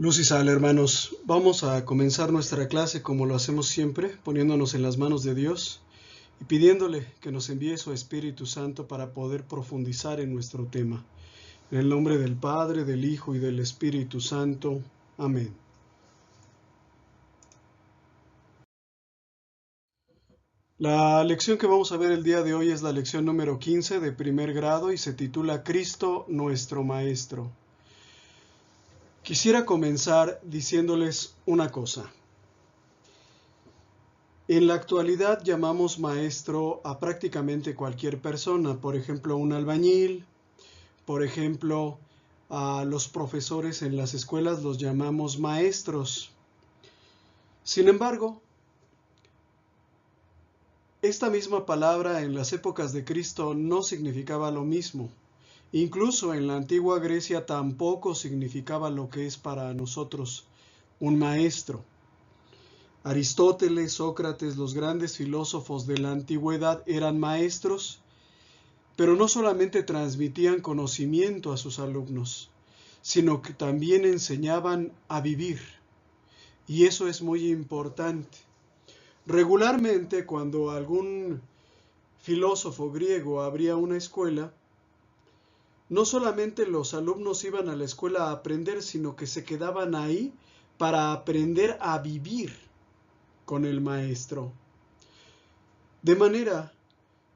Luz y sal, hermanos. Vamos a comenzar nuestra clase como lo hacemos siempre, poniéndonos en las manos de Dios y pidiéndole que nos envíe su Espíritu Santo para poder profundizar en nuestro tema. En el nombre del Padre, del Hijo y del Espíritu Santo. Amén. La lección que vamos a ver el día de hoy es la lección número 15 de primer grado y se titula Cristo nuestro Maestro. Quisiera comenzar diciéndoles una cosa. En la actualidad llamamos maestro a prácticamente cualquier persona, por ejemplo, un albañil, por ejemplo, a los profesores en las escuelas los llamamos maestros. Sin embargo, esta misma palabra en las épocas de Cristo no significaba lo mismo. Incluso en la antigua Grecia tampoco significaba lo que es para nosotros un maestro. Aristóteles, Sócrates, los grandes filósofos de la antigüedad eran maestros, pero no solamente transmitían conocimiento a sus alumnos, sino que también enseñaban a vivir. Y eso es muy importante. Regularmente, cuando algún filósofo griego abría una escuela, no solamente los alumnos iban a la escuela a aprender, sino que se quedaban ahí para aprender a vivir con el maestro. De manera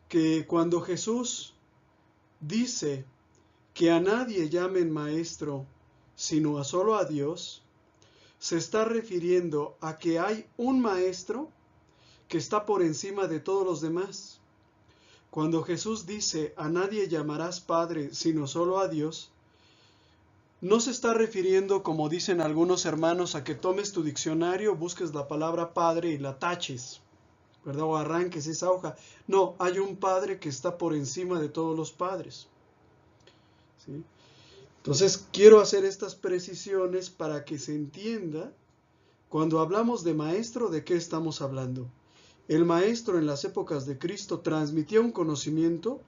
que cuando Jesús dice que a nadie llamen maestro, sino a solo a Dios, se está refiriendo a que hay un maestro que está por encima de todos los demás. Cuando Jesús dice a nadie llamarás Padre, sino solo a Dios, no se está refiriendo, como dicen algunos hermanos, a que tomes tu diccionario, busques la palabra Padre y la taches, ¿verdad? O arranques esa hoja. No, hay un Padre que está por encima de todos los padres. ¿Sí? Entonces, quiero hacer estas precisiones para que se entienda, cuando hablamos de maestro, ¿de qué estamos hablando? El maestro en las épocas de Cristo transmitía un conocimiento,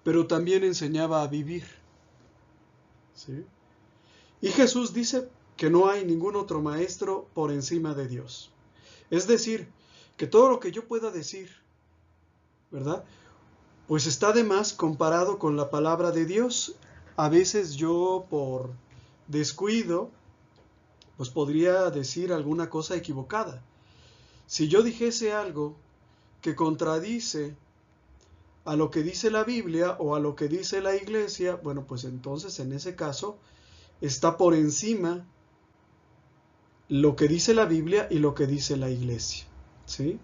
pero también enseñaba a vivir. ¿Sí? Y Jesús dice que no hay ningún otro maestro por encima de Dios. Es decir, que todo lo que yo pueda decir, ¿verdad? Pues está de más comparado con la palabra de Dios. A veces yo, por descuido, pues podría decir alguna cosa equivocada. Si yo dijese algo que contradice a lo que dice la Biblia o a lo que dice la Iglesia, bueno, pues entonces en ese caso está por encima lo que dice la Biblia y lo que dice la Iglesia, ¿sí?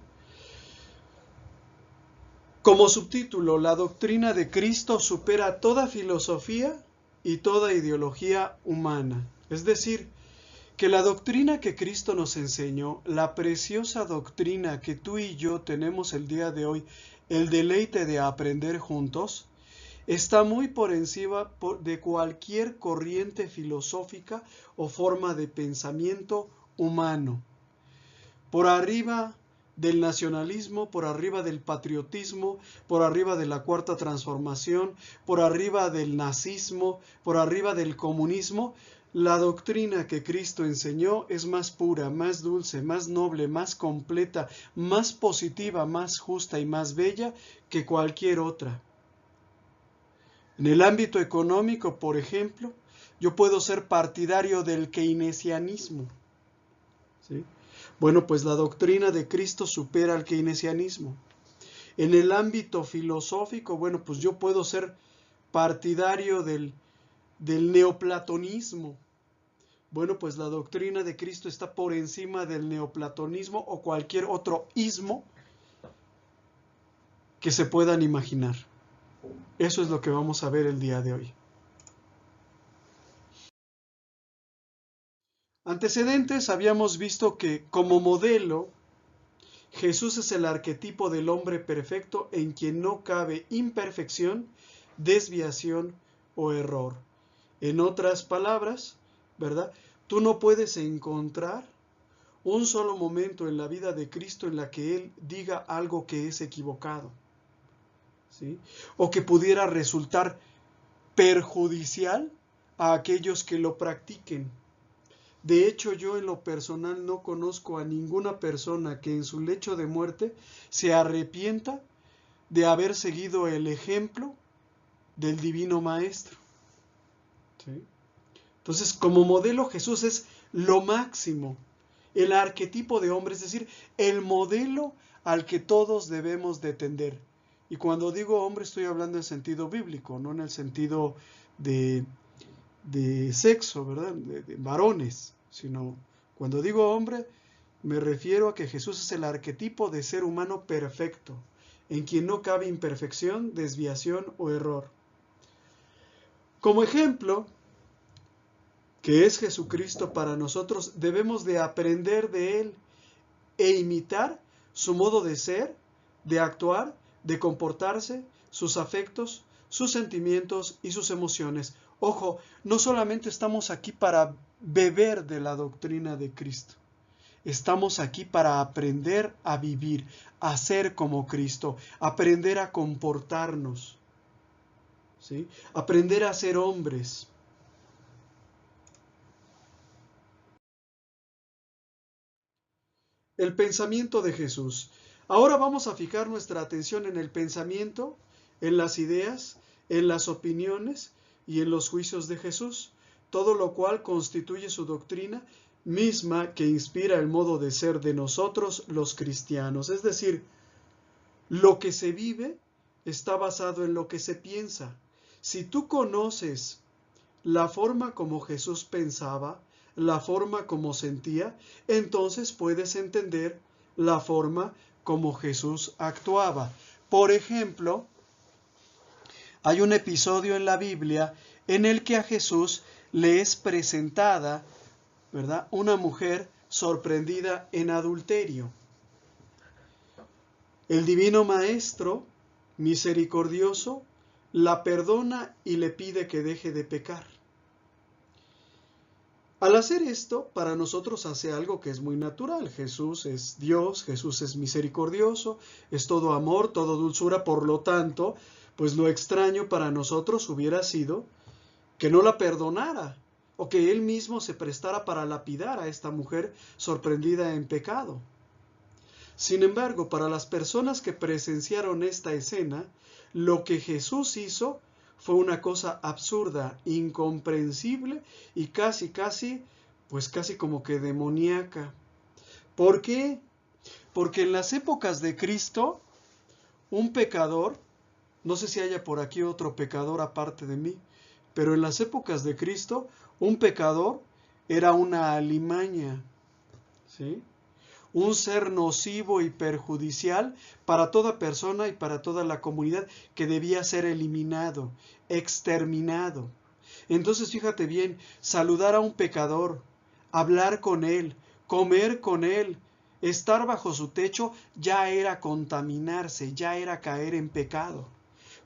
Como subtítulo, la doctrina de Cristo supera toda filosofía y toda ideología humana. Es decir, que la doctrina que Cristo nos enseñó, la preciosa doctrina que tú y yo tenemos el día de hoy, el deleite de aprender juntos, está muy por encima de cualquier corriente filosófica o forma de pensamiento humano. Por arriba del nacionalismo, por arriba del patriotismo, por arriba de la Cuarta Transformación, por arriba del nazismo, por arriba del comunismo, la doctrina que Cristo enseñó es más pura, más dulce, más noble, más completa, más positiva, más justa y más bella que cualquier otra. En el ámbito económico, por ejemplo, yo puedo ser partidario del keynesianismo, ¿sí? Bueno, pues la doctrina de Cristo supera al keynesianismo. En el ámbito filosófico, bueno, pues yo puedo ser partidario del neoplatonismo. Bueno, pues la doctrina de Cristo está por encima del neoplatonismo o cualquier otro ismo que se puedan imaginar. Eso es lo que vamos a ver el día de hoy. Antecedentes, habíamos visto que como modelo, Jesús es el arquetipo del hombre perfecto en quien no cabe imperfección, desviación o error. En otras palabras, ¿verdad? Tú no puedes encontrar un solo momento en la vida de Cristo en la que Él diga algo que es equivocado, ¿sí? O que pudiera resultar perjudicial a aquellos que lo practiquen. De hecho, yo en lo personal no conozco a ninguna persona que en su lecho de muerte se arrepienta de haber seguido el ejemplo del Divino Maestro. ¿Sí? Entonces, como modelo, Jesús es lo máximo, el arquetipo de hombre, es decir, el modelo al que todos debemos de tender. Y cuando digo hombre estoy hablando en sentido bíblico, no en el sentido de sexo, ¿verdad? De varones, sino cuando digo hombre me refiero a que Jesús es el arquetipo de ser humano perfecto, en quien no cabe imperfección, desviación o error. Como ejemplo, que es Jesucristo para nosotros, debemos de aprender de Él e imitar su modo de ser, de actuar, de comportarse, sus afectos, sus sentimientos y sus emociones. Ojo, no solamente estamos aquí para beber de la doctrina de Cristo, estamos aquí para aprender a vivir, a ser como Cristo, aprender a comportarnos, ¿sí? Aprender a ser hombres. El pensamiento de Jesús. Ahora vamos a fijar nuestra atención en el pensamiento, en las ideas, en las opiniones y en los juicios de Jesús, todo lo cual constituye su doctrina misma que inspira el modo de ser de nosotros los cristianos. Es decir, lo que se vive está basado en lo que se piensa. Si tú conoces la forma como Jesús pensaba, la forma como sentía, entonces puedes entender la forma como Jesús actuaba. Por ejemplo, hay un episodio en la Biblia en el que a Jesús le es presentada, ¿verdad?, una mujer sorprendida en adulterio. El Divino Maestro, misericordioso, la perdona y le pide que deje de pecar. Al hacer esto, para nosotros hace algo que es muy natural. Jesús es Dios, Jesús es misericordioso, es todo amor, todo dulzura. Por lo tanto, pues lo extraño para nosotros hubiera sido que no la perdonara o que él mismo se prestara para lapidar a esta mujer sorprendida en pecado. Sin embargo, para las personas que presenciaron esta escena, lo que Jesús hizo fue una cosa absurda, incomprensible y casi como que demoníaca. ¿Por qué? Porque en las épocas de Cristo, un pecador, no sé si haya por aquí otro pecador aparte de mí, pero en las épocas de Cristo, un pecador era una alimaña, ¿sí? Un ser nocivo y perjudicial para toda persona y para toda la comunidad que debía ser eliminado, exterminado. Entonces fíjate bien, saludar a un pecador, hablar con él, comer con él, estar bajo su techo ya era contaminarse, ya era caer en pecado.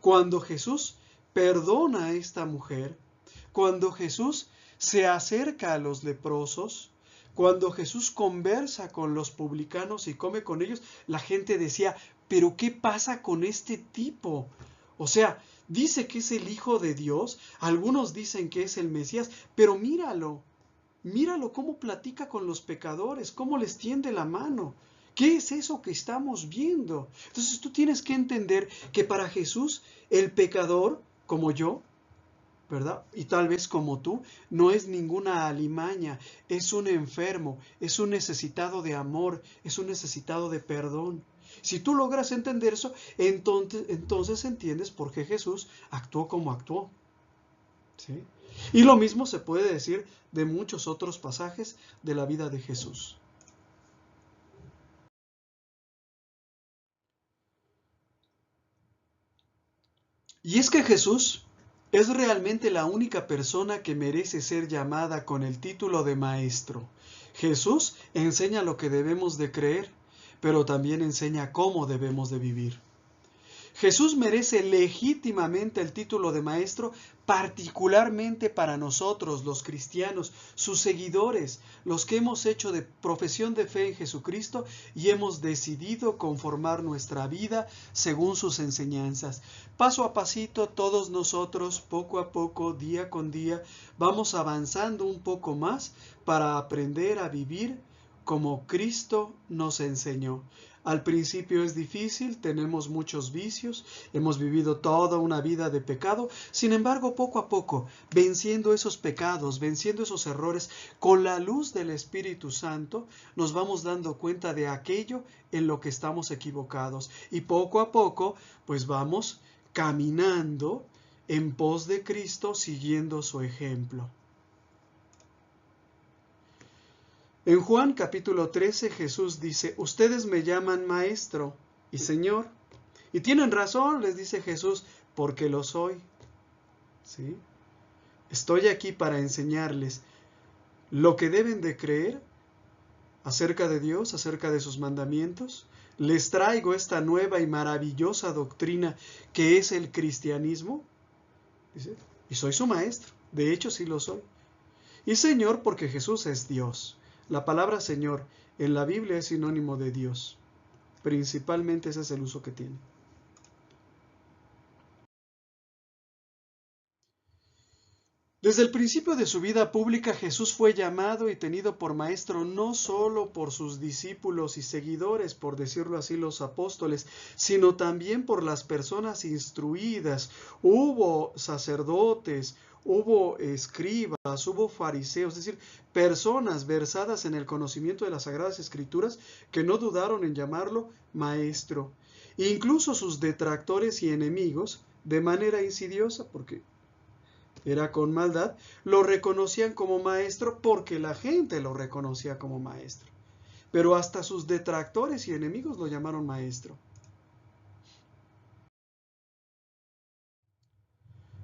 Cuando Jesús perdona a esta mujer, cuando Jesús se acerca a los leprosos, cuando Jesús conversa con los publicanos y come con ellos, la gente decía, ¿pero qué pasa con este tipo? O sea, dice que es el Hijo de Dios, algunos dicen que es el Mesías, pero míralo cómo platica con los pecadores, cómo les tiende la mano. ¿Qué es eso que estamos viendo? Entonces tú tienes que entender que para Jesús el pecador, como yo, ¿verdad?, y tal vez como tú, no es ninguna alimaña, es un enfermo, es un necesitado de amor, es un necesitado de perdón. Si tú logras entender eso, entonces entiendes por qué Jesús actuó como actuó, ¿sí? Y lo mismo se puede decir de muchos otros pasajes de la vida de Jesús. Y es que Jesús es realmente la única persona que merece ser llamada con el título de maestro. Jesús enseña lo que debemos de creer, pero también enseña cómo debemos de vivir. Jesús merece legítimamente el título de maestro, particularmente para nosotros, los cristianos, sus seguidores, los que hemos hecho de profesión de fe en Jesucristo y hemos decidido conformar nuestra vida según sus enseñanzas. Paso a pasito, todos nosotros, poco a poco, día con día, vamos avanzando un poco más para aprender a vivir como Cristo nos enseñó. Al principio es difícil, tenemos muchos vicios, hemos vivido toda una vida de pecado. Sin embargo, poco a poco, venciendo esos pecados, venciendo esos errores, con la luz del Espíritu Santo, nos vamos dando cuenta de aquello en lo que estamos equivocados. Y poco a poco, pues vamos caminando en pos de Cristo, siguiendo su ejemplo. En Juan capítulo 13 Jesús dice, ustedes me llaman maestro y señor. Y tienen razón, les dice Jesús, porque lo soy. ¿Sí? Estoy aquí para enseñarles lo que deben de creer acerca de Dios, acerca de sus mandamientos. Les traigo esta nueva y maravillosa doctrina que es el cristianismo. Dice, y soy su maestro. De hecho, sí lo soy. Y Señor, porque Jesús es Dios. La palabra Señor en la Biblia es sinónimo de Dios. Principalmente ese es el uso que tiene. Desde el principio de su vida pública, Jesús fue llamado y tenido por maestro no solo por sus discípulos y seguidores, por decirlo así, los apóstoles, sino también por las personas instruidas. Hubo sacerdotes, hubo escribas, hubo fariseos, es decir, personas versadas en el conocimiento de las Sagradas Escrituras que no dudaron en llamarlo maestro. Incluso sus detractores y enemigos, de manera insidiosa, porque era con maldad, lo reconocían como maestro porque la gente lo reconocía como maestro. Pero hasta sus detractores y enemigos lo llamaron maestro.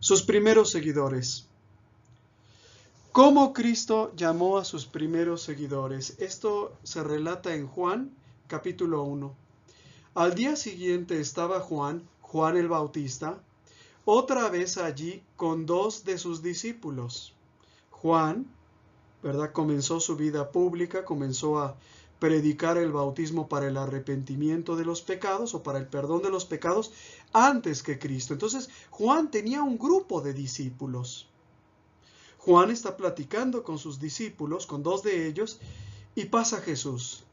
Sus primeros seguidores. ¿Cómo Cristo llamó a sus primeros seguidores? Esto se relata en Juan, capítulo 1. Al día siguiente estaba Juan el Bautista, otra vez allí con 2 de sus discípulos. Juan, ¿verdad? Comenzó su vida pública, comenzó a predicar el bautismo para el arrepentimiento de los pecados o para el perdón de los pecados antes que Cristo. Entonces, Juan tenía un grupo de discípulos. Juan está platicando con sus discípulos, con 2 de ellos, y pasa Jesús.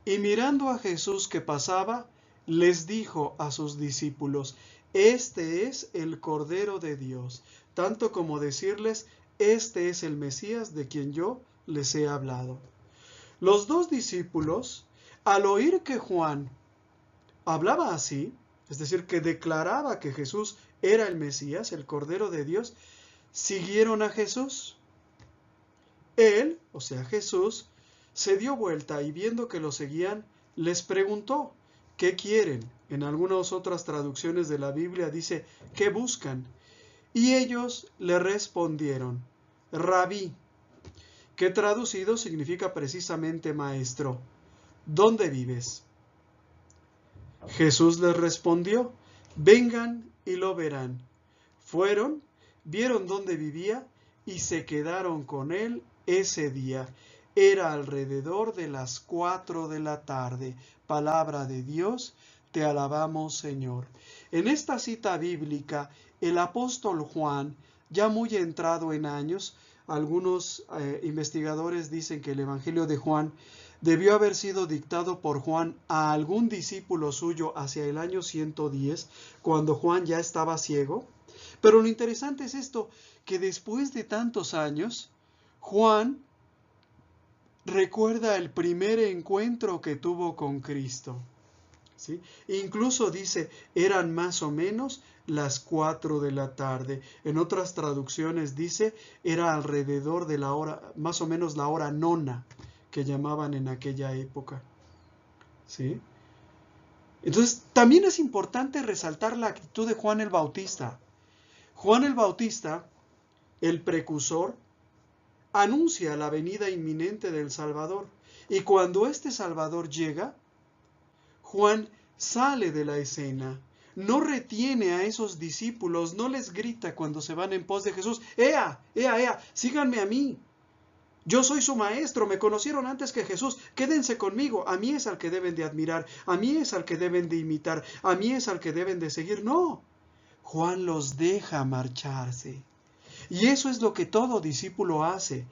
Y mirando a Jesús que pasaba, les dijo a sus discípulos, este es el Cordero de Dios, tanto como decirles, este es el Mesías de quien yo les he hablado. Los 2 discípulos, al oír que Juan hablaba así, es decir, que declaraba que Jesús era el Mesías, el Cordero de Dios, siguieron a Jesús. Él, o sea Jesús, se dio vuelta y viendo que lo seguían, les preguntó, ¿qué quieren? En algunas otras traducciones de la Biblia dice, ¿qué buscan? Y ellos le respondieron, Rabí, que traducido significa precisamente maestro, ¿dónde vives? Jesús les respondió, vengan y lo verán. Fueron, vieron dónde vivía y se quedaron con él ese día. Era alrededor de las 4 de la tarde. Palabra de Dios, te alabamos, Señor. En esta cita bíblica, el apóstol Juan, ya muy entrado en años, algunos investigadores dicen que el Evangelio de Juan debió haber sido dictado por Juan a algún discípulo suyo hacia el año 110, cuando Juan ya estaba ciego. Pero lo interesante es esto, que después de tantos años, Juan recuerda el primer encuentro que tuvo con Cristo. ¿Sí? Incluso dice, eran más o menos las 4 de la tarde. En otras traducciones dice, era alrededor de la hora, más o menos la hora nona, que llamaban en aquella época. ¿Sí? Entonces, también es importante resaltar la actitud de Juan el Bautista. Juan el Bautista, el precursor, anuncia la venida inminente del Salvador. Y cuando este Salvador llega, Juan sale de la escena, no retiene a esos discípulos, no les grita cuando se van en pos de Jesús, ¡Ea, ea, ea! Síganme a mí. Yo soy su maestro, me conocieron antes que Jesús, quédense conmigo, a mí es al que deben de admirar, a mí es al que deben de imitar, a mí es al que deben de seguir. No, Juan los deja marcharse. Y eso es lo que todo discípulo hace.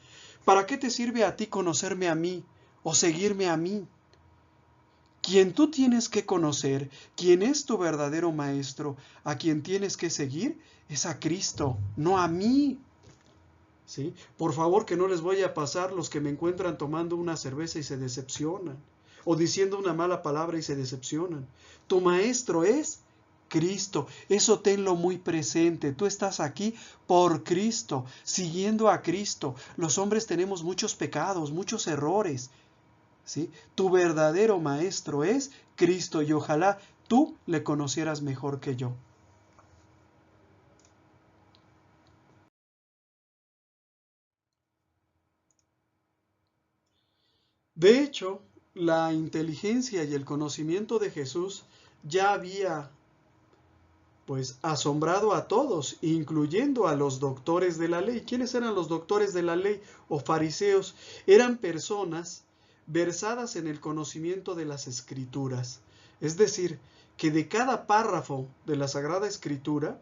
¿Para qué te sirve a ti conocerme a mí o seguirme a mí? Quien tú tienes que conocer, quien es tu verdadero maestro, a quien tienes que seguir, es a Cristo, no a mí. ¿Sí? Por favor, que no les vaya a pasar los que me encuentran tomando una cerveza y se decepcionan, o diciendo una mala palabra y se decepcionan. Tu maestro es Cristo. Eso tenlo muy presente. Tú estás aquí por Cristo, siguiendo a Cristo. Los hombres tenemos muchos pecados, muchos errores. ¿Sí? Tu verdadero maestro es Cristo y ojalá tú le conocieras mejor que yo. De hecho, la inteligencia y el conocimiento de Jesús ya había pues asombrado a todos, incluyendo a los doctores de la ley. ¿Quiénes eran los doctores de la ley o fariseos? Eran personas versadas en el conocimiento de las Escrituras. Es decir, que de cada párrafo de la Sagrada Escritura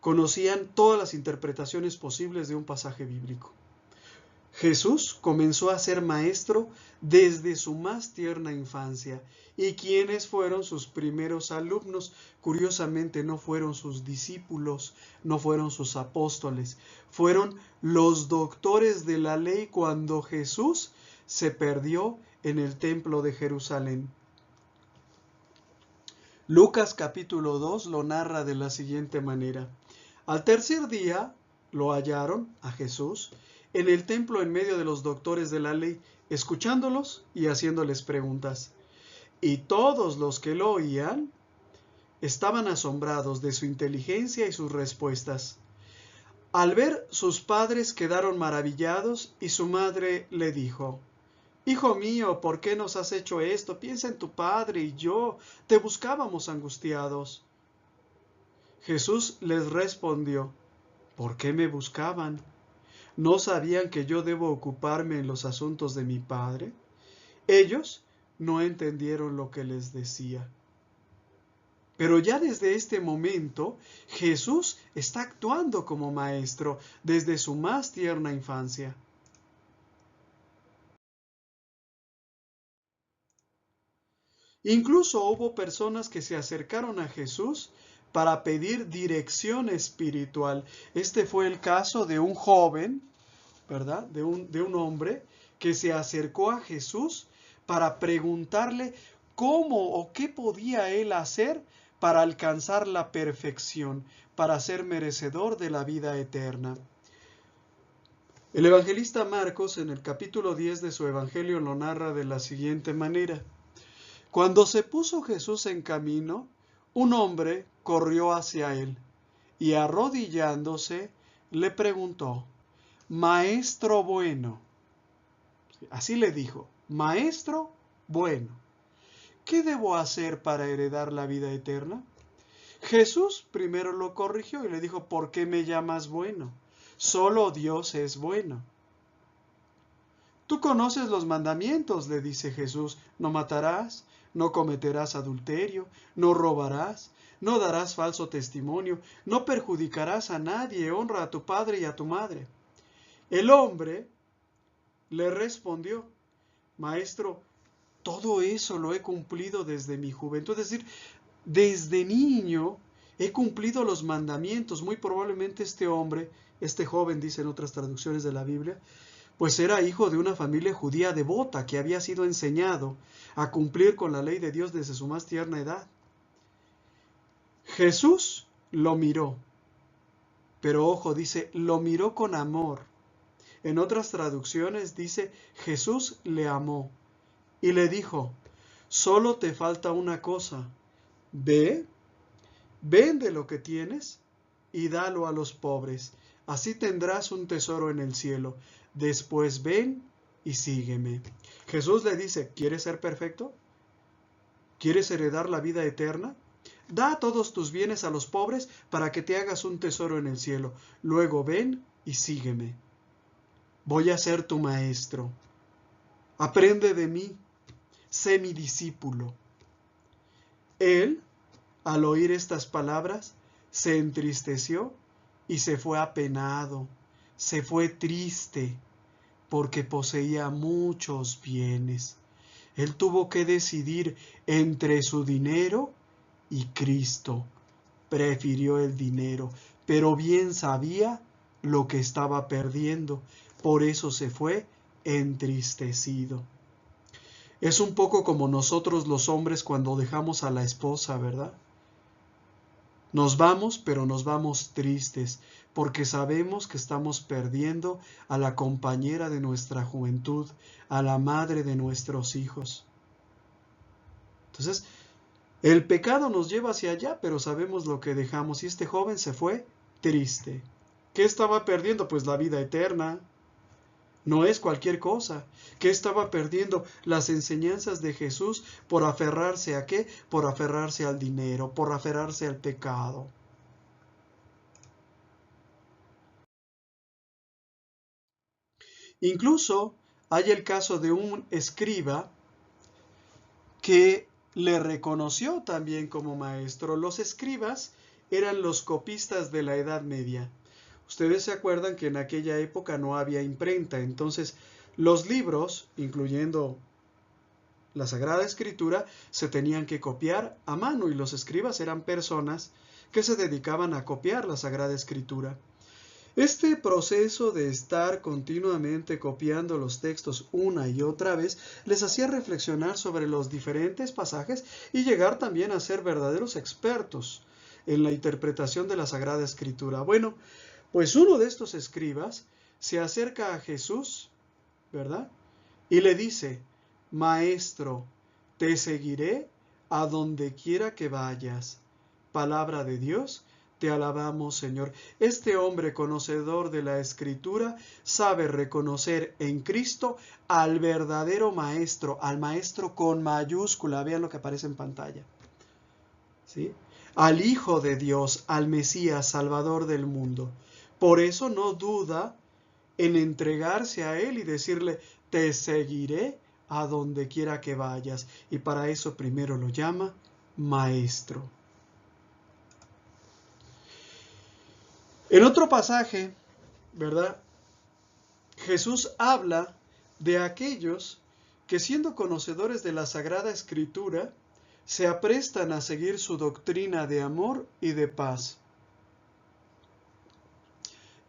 conocían todas las interpretaciones posibles de un pasaje bíblico. Jesús comenzó a ser maestro desde su más tierna infancia. ¿Y quiénes fueron sus primeros alumnos? Curiosamente no fueron sus discípulos, no fueron sus apóstoles, fueron los doctores de la ley cuando Jesús se perdió en el templo de Jerusalén. Lucas capítulo 2 lo narra de la siguiente manera. Al tercer día lo hallaron a Jesús en el templo en medio de los doctores de la ley, escuchándolos y haciéndoles preguntas. Y todos los que lo oían estaban asombrados de su inteligencia y sus respuestas. Al ver, sus padres quedaron maravillados y su madre le dijo: Hijo mío, ¿por qué nos has hecho esto? Piensa en tu padre y yo, te buscábamos angustiados. Jesús les respondió: ¿Por qué me buscaban? ¿No sabían que yo debo ocuparme en los asuntos de mi Padre? Ellos no entendieron lo que les decía. Pero ya desde este momento, Jesús está actuando como maestro desde su más tierna infancia. Incluso hubo personas que se acercaron a Jesús para pedir dirección espiritual. Este fue el caso de un joven, ¿verdad? De un hombre que se acercó a Jesús para preguntarle cómo o qué podía él hacer para alcanzar la perfección, para ser merecedor de la vida eterna. El evangelista Marcos, en el capítulo 10 de su evangelio, lo narra de la siguiente manera. Cuando se puso Jesús en camino, un hombre corrió hacia él y arrodillándose le preguntó: Maestro bueno. Así le dijo: Maestro bueno, ¿qué debo hacer para heredar la vida eterna? Jesús primero lo corrigió y le dijo: ¿Por qué me llamas bueno? Solo Dios es bueno. Tú conoces los mandamientos, le dice Jesús: no matarás, no cometerás adulterio, no robarás, no darás falso testimonio, no perjudicarás a nadie, honra a tu padre y a tu madre. El hombre le respondió: Maestro, todo eso lo he cumplido desde mi juventud. Es decir, desde niño he cumplido los mandamientos. Muy probablemente este hombre, este joven, dicen otras traducciones de la Biblia, pues era hijo de una familia judía devota que había sido enseñado a cumplir con la ley de Dios desde su más tierna edad. Jesús lo miró, pero ojo, dice, lo miró con amor. En otras traducciones dice, Jesús le amó y le dijo: solo te falta una cosa, ve, vende lo que tienes y dalo a los pobres, así tendrás un tesoro en el cielo. Después ven y sígueme. Jesús le dice: ¿quieres ser perfecto? ¿Quieres heredar la vida eterna? Da todos tus bienes a los pobres para que te hagas un tesoro en el cielo. Luego ven y sígueme. Voy a ser tu maestro. Aprende de mí. Sé mi discípulo. Él, al oír estas palabras, se entristeció y se fue apenado. Se fue triste porque poseía muchos bienes. Él tuvo que decidir entre su dinero y Cristo. Prefirió el dinero, pero bien sabía lo que estaba perdiendo. Por eso se fue entristecido. Es un poco como nosotros los hombres cuando dejamos a la esposa, ¿verdad? Nos vamos, pero nos vamos tristes, porque sabemos que estamos perdiendo a la compañera de nuestra juventud, a la madre de nuestros hijos. Entonces, el pecado nos lleva hacia allá, pero sabemos lo que dejamos. Y este joven se fue triste. ¿Qué estaba perdiendo? Pues la vida eterna. No es cualquier cosa. ¿Qué estaba perdiendo? Las enseñanzas de Jesús por aferrarse ¿a qué? Por aferrarse al dinero, por aferrarse al pecado. Incluso hay el caso de un escriba que le reconoció también como maestro. Los escribas eran los copistas de la Edad Media. Ustedes se acuerdan que en aquella época no había imprenta, entonces los libros, incluyendo la Sagrada Escritura, se tenían que copiar a mano y los escribas eran personas que se dedicaban a copiar la Sagrada Escritura. Este proceso de estar continuamente copiando los textos una y otra vez les hacía reflexionar sobre los diferentes pasajes y llegar también a ser verdaderos expertos en la interpretación de la Sagrada Escritura. Bueno, pues uno de estos escribas se acerca a Jesús, ¿verdad? Y le dice: Maestro, te seguiré a donde quiera que vayas. Palabra de Dios, te alabamos, Señor. Este hombre conocedor de la Escritura sabe reconocer en Cristo al verdadero maestro, al maestro con mayúscula. Vean lo que aparece en pantalla. ¿Sí? Al Hijo de Dios, al Mesías, Salvador del mundo. Por eso no duda en entregarse a Él y decirle: te seguiré a donde quiera que vayas. Y para eso primero lo llama maestro. En otro pasaje, ¿verdad? Jesús habla de aquellos que, siendo conocedores de la Sagrada Escritura, se aprestan a seguir su doctrina de amor y de paz.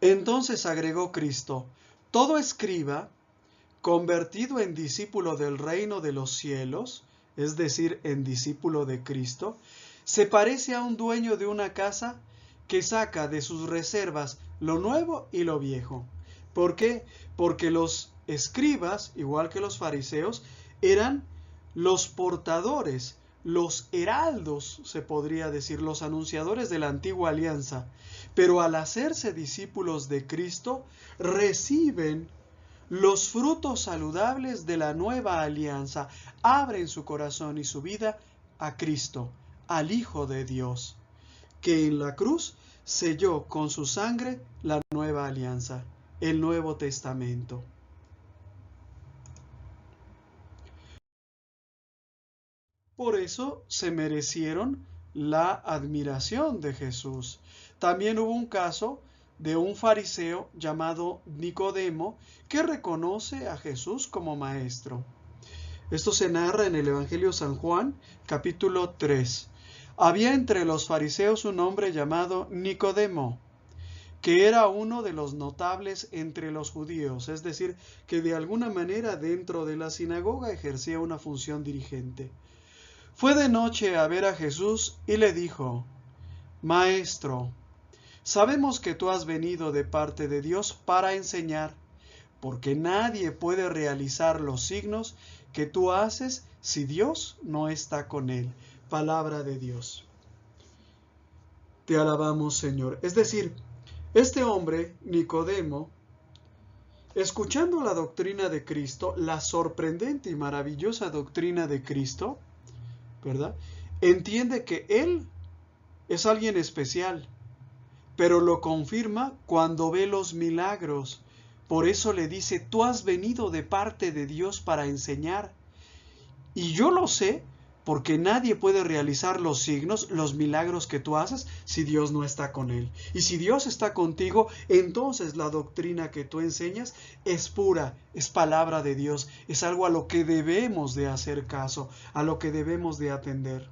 Entonces agregó Cristo: todo escriba convertido en discípulo del reino de los cielos, es decir, en discípulo de Cristo, se parece a un dueño de una casa que saca de sus reservas lo nuevo y lo viejo. ¿Por qué? Porque los escribas, igual que los fariseos, eran los portadores, los heraldos, se podría decir, los anunciadores de la antigua alianza. Pero al hacerse discípulos de Cristo, reciben los frutos saludables de la nueva alianza. Abren su corazón y su vida a Cristo, al Hijo de Dios, que en la cruz selló con su sangre la nueva alianza, el Nuevo Testamento. Por eso se merecieron la admiración de Jesús. También hubo un caso de un fariseo llamado Nicodemo que reconoce a Jesús como maestro. Esto se narra en el Evangelio de San Juan, capítulo 3. Había entre los fariseos un hombre llamado Nicodemo, que era uno de los notables entre los judíos, es decir, que de alguna manera dentro de la sinagoga ejercía una función dirigente. Fue de noche a ver a Jesús y le dijo: Maestro, sabemos que tú has venido de parte de Dios para enseñar, porque nadie puede realizar los signos que tú haces si Dios no está con él. Palabra de Dios. Te alabamos, Señor. Es decir, este hombre, Nicodemo, escuchando la doctrina de Cristo, la sorprendente y maravillosa doctrina de Cristo, ¿verdad? Entiende que él es alguien especial, pero lo confirma cuando ve los milagros. Por eso le dice, tú has venido de parte de Dios para enseñar. Y yo lo sé porque nadie puede realizar los signos, los milagros que tú haces si Dios no está con él. Y si Dios está contigo, entonces la doctrina que tú enseñas es pura, es palabra de Dios, es algo a lo que debemos de hacer caso, a lo que debemos de atender.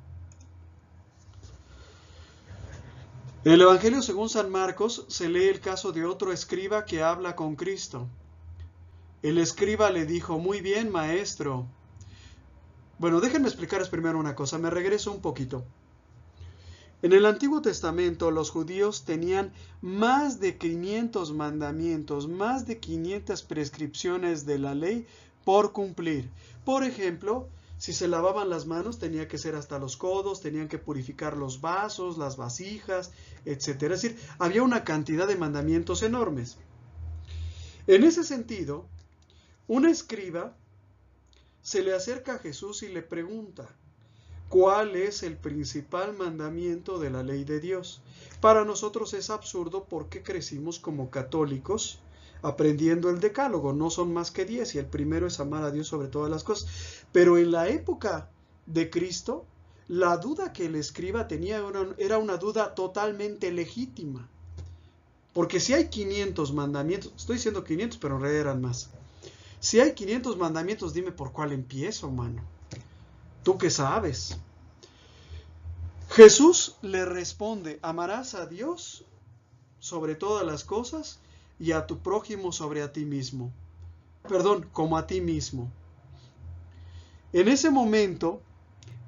En el Evangelio según San Marcos se lee el caso de otro escriba que habla con Cristo. El escriba le dijo, muy bien, maestro. Bueno, déjenme explicarles primero una cosa, me regreso un poquito. En el Antiguo Testamento los judíos tenían más de 500 mandamientos, más de 500 prescripciones de la ley por cumplir. Por ejemplo, si se lavaban las manos tenía que ser hasta los codos, tenían que purificar los vasos, las vasijas, etc. Es decir, había una cantidad de mandamientos enormes. En ese sentido, un escriba se le acerca a Jesús y le pregunta, ¿cuál es el principal mandamiento de la ley de Dios? Para nosotros es absurdo porque crecimos como católicos aprendiendo el decálogo, no son más que 10 y el primero es amar a Dios sobre todas las cosas. Pero en la época de Cristo, la duda que el escriba tenía era una duda totalmente legítima. Porque si hay 500 mandamientos, estoy diciendo 500, pero en realidad eran más. Si hay 500 mandamientos, dime por cuál empiezo, mano. ¿Tú qué sabes? Jesús le responde, amarás a Dios sobre todas las cosas y a tu prójimo sobre a ti mismo. Perdón, como a ti mismo. En ese momento,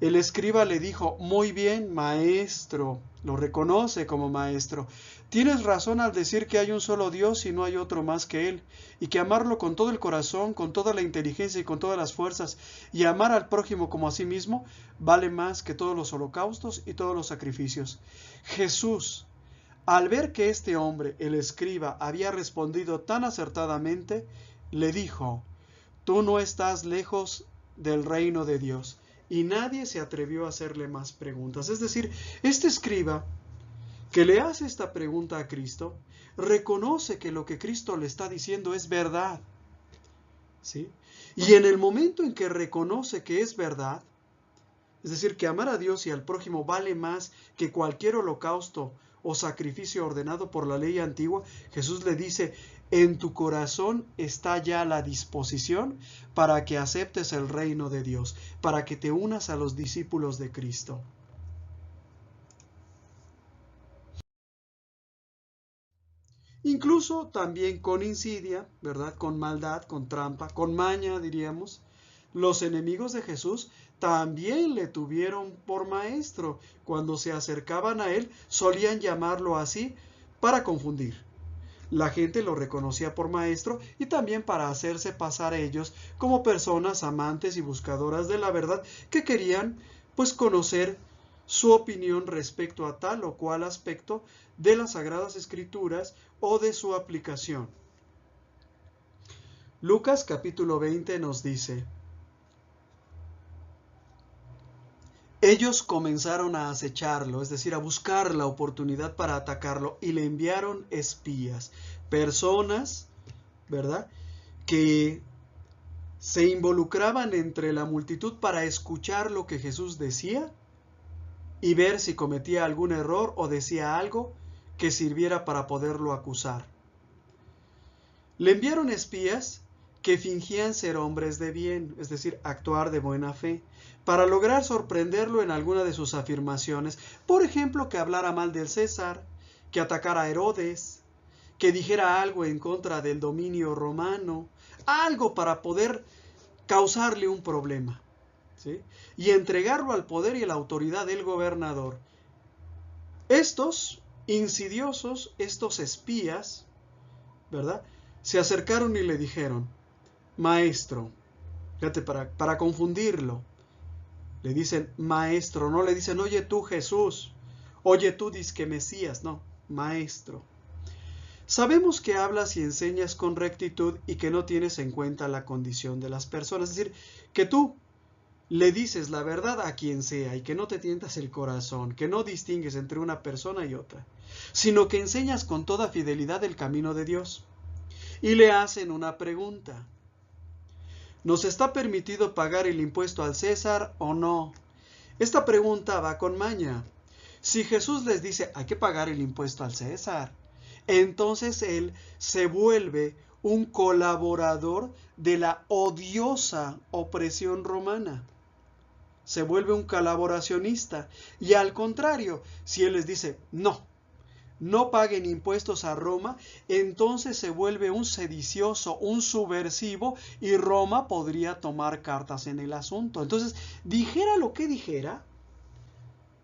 el escriba le dijo, muy bien, maestro, lo reconoce como maestro. Tienes razón al decir que hay un solo Dios y no hay otro más que Él, y que amarlo con todo el corazón, con toda la inteligencia y con todas las fuerzas, y amar al prójimo como a sí mismo, vale más que todos los holocaustos y todos los sacrificios. Jesús, al ver que este hombre, el escriba, había respondido tan acertadamente, le dijo, tú no estás lejos del reino de Dios. Y nadie se atrevió a hacerle más preguntas. Es decir, este escriba que le hace esta pregunta a Cristo, reconoce que lo que Cristo le está diciendo es verdad. ¿Sí? Y en el momento en que reconoce que es verdad, es decir, que amar a Dios y al prójimo vale más que cualquier holocausto o sacrificio ordenado por la ley antigua, Jesús le dice, en tu corazón está ya la disposición para que aceptes el reino de Dios, para que te unas a los discípulos de Cristo. Incluso también con insidia, ¿verdad? Con maldad, con trampa, con maña, diríamos. Los enemigos de Jesús también le tuvieron por maestro. Cuando se acercaban a él, solían llamarlo así para confundir. La gente lo reconocía por maestro y también para hacerse pasar ellos como personas amantes y buscadoras de la verdad que querían, pues, conocer su opinión respecto a tal o cual aspecto de las Sagradas Escrituras o de su aplicación. Lucas capítulo 20 nos dice, ellos comenzaron a acecharlo, es decir, a buscar la oportunidad para atacarlo, y le enviaron espías, personas, ¿verdad?, que se involucraban entre la multitud para escuchar lo que Jesús decía y ver si cometía algún error o decía algo que sirviera para poderlo acusar. Le enviaron espías que fingían ser hombres de bien, es decir, actuar de buena fe, para lograr sorprenderlo en alguna de sus afirmaciones. Por ejemplo, que hablara mal del César, que atacara a Herodes, que dijera algo en contra del dominio romano, algo para poder causarle un problema, ¿sí?, y entregarlo al poder y a la autoridad del gobernador. Estos insidiosos, estos espías, ¿verdad?, se acercaron y le dijeron, maestro, fíjate, para confundirlo, le dicen maestro, no le dicen, oye tú Jesús, oye tú disque Mesías, no, maestro. Sabemos que hablas y enseñas con rectitud y que no tienes en cuenta la condición de las personas, es decir, que tú le dices la verdad a quien sea y que no te tientas el corazón, que no distingues entre una persona y otra, sino que enseñas con toda fidelidad el camino de Dios. Y le hacen una pregunta. ¿Nos está permitido pagar el impuesto al César o no? Esta pregunta va con maña. Si Jesús les dice hay que pagar el impuesto al César, entonces él se vuelve un colaborador de la odiosa opresión romana. Se vuelve un colaboracionista. Y al contrario, si él les dice no paguen impuestos a Roma, entonces se vuelve un sedicioso, un subversivo, y Roma podría tomar cartas en el asunto. Entonces, dijera lo que dijera,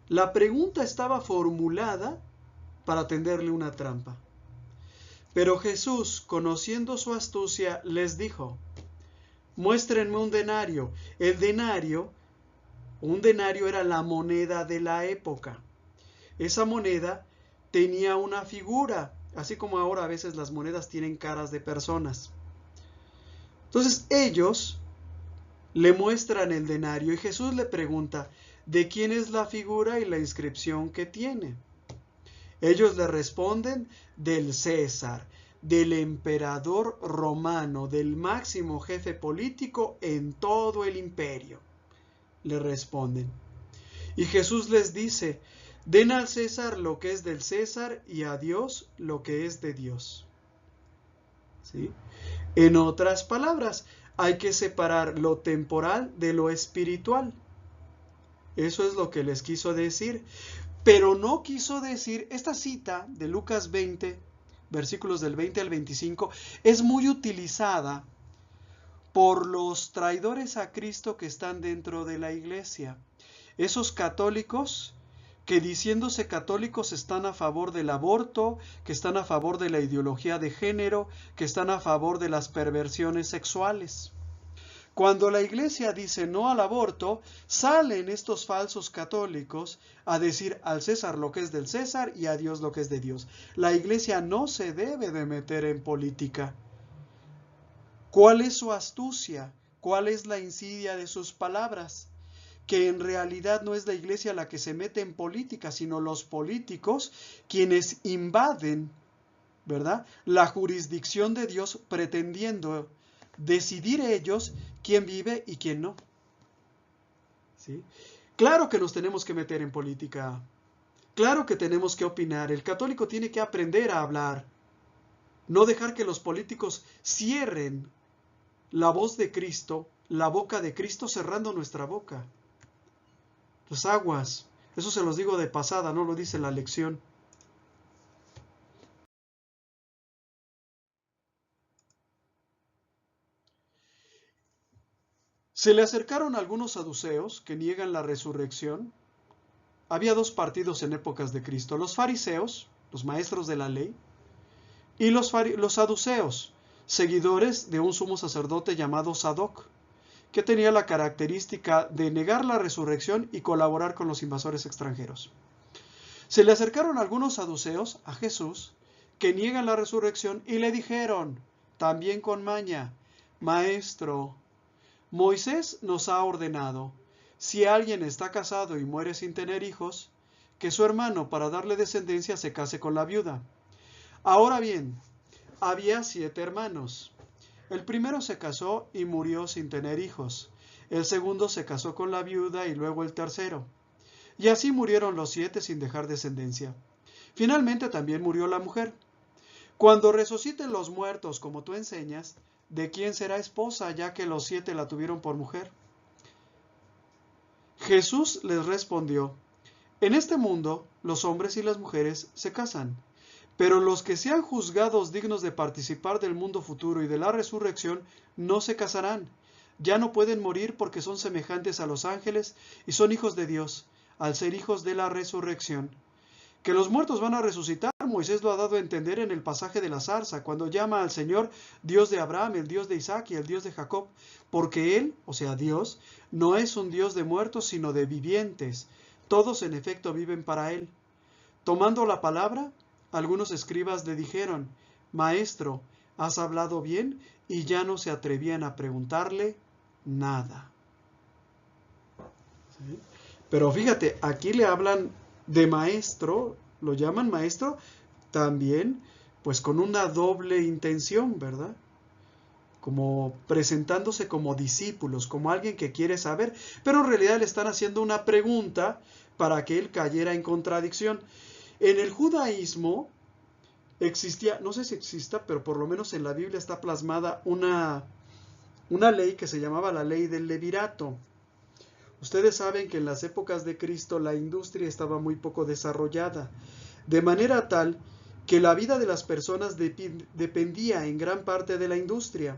la pregunta estaba formulada para tenderle una trampa. Pero Jesús, conociendo su astucia, les dijo, muéstrenme un denario. Un denario era la moneda de la época. Esa moneda tenía una figura, así como ahora a veces las monedas tienen caras de personas. Entonces ellos le muestran el denario y Jesús le pregunta, ¿de quién es la figura y la inscripción que tiene? Ellos le responden, del César, del emperador romano, del máximo jefe político en todo el imperio. Le responden. Y Jesús les dice, den al César lo que es del César y a Dios lo que es de Dios. ¿Sí? En otras palabras, hay que separar lo temporal de lo espiritual. Eso es lo que les quiso decir. Pero no quiso decir, esta cita de Lucas 20, versículos del 20 al 25, es muy utilizada por los traidores a Cristo que están dentro de la iglesia. Esos católicos que diciéndose católicos están a favor del aborto, que están a favor de la ideología de género, que están a favor de las perversiones sexuales. Cuando la iglesia dice no al aborto, salen estos falsos católicos a decir al César lo que es del César y a Dios lo que es de Dios. La iglesia no se debe de meter en política. ¿Cuál es su astucia? ¿Cuál es la insidia de sus palabras? Que en realidad no es la iglesia la que se mete en política, sino los políticos quienes invaden, ¿verdad?, la jurisdicción de Dios pretendiendo decidir ellos quién vive y quién no. ¿Sí? Claro que nos tenemos que meter en política. Claro que tenemos que opinar. El católico tiene que aprender a hablar. No dejar que los políticos cierren la voz de Cristo, la boca de Cristo, cerrando nuestra boca. Pues aguas. Eso se los digo de pasada, no lo dice la lección. Se le acercaron algunos saduceos que niegan la resurrección. Había dos partidos en épocas de Cristo, los fariseos, los maestros de la ley, y los saduceos, seguidores de un sumo sacerdote llamado Sadoc, que tenía la característica de negar la resurrección y colaborar con los invasores extranjeros. Se le acercaron algunos saduceos a Jesús que niegan la resurrección y le dijeron, también con maña, Maestro, Moisés nos ha ordenado, si alguien está casado y muere sin tener hijos, que su hermano para darle descendencia se case con la viuda. Ahora bien, había 7 hermanos. El primero se casó y murió sin tener hijos. El segundo se casó con la viuda y luego el tercero. Y así murieron los 7 sin dejar descendencia. Finalmente también murió la mujer. Cuando resuciten los muertos, como tú enseñas, ¿de quién será esposa, ya que los 7 la tuvieron por mujer? Jesús les respondió, en este mundo los hombres y las mujeres se casan, pero los que sean juzgados dignos de participar del mundo futuro y de la resurrección no se casarán. Ya no pueden morir porque son semejantes a los ángeles y son hijos de Dios, al ser hijos de la resurrección. Que los muertos van a resucitar, Moisés lo ha dado a entender en el pasaje de la zarza, cuando llama al Señor Dios de Abraham, el Dios de Isaac y el Dios de Jacob, porque Él, o sea Dios, no es un Dios de muertos, sino de vivientes. Todos en efecto viven para Él. Tomando la palabra, algunos escribas le dijeron, Maestro, has hablado bien, y ya no se atrevían a preguntarle nada. ¿sí? Pero fíjate, aquí le hablan de maestro, lo llaman maestro también, pues con una doble intención, ¿verdad? Como presentándose como discípulos, como alguien que quiere saber, pero en realidad le están haciendo una pregunta para que él cayera en contradicción. En el judaísmo existía, no sé si exista, pero por lo menos en la Biblia está plasmada una ley que se llamaba la ley del levirato. Ustedes saben que en las épocas de Cristo la industria estaba muy poco desarrollada, de manera tal que la vida de las personas dependía en gran parte de la industria,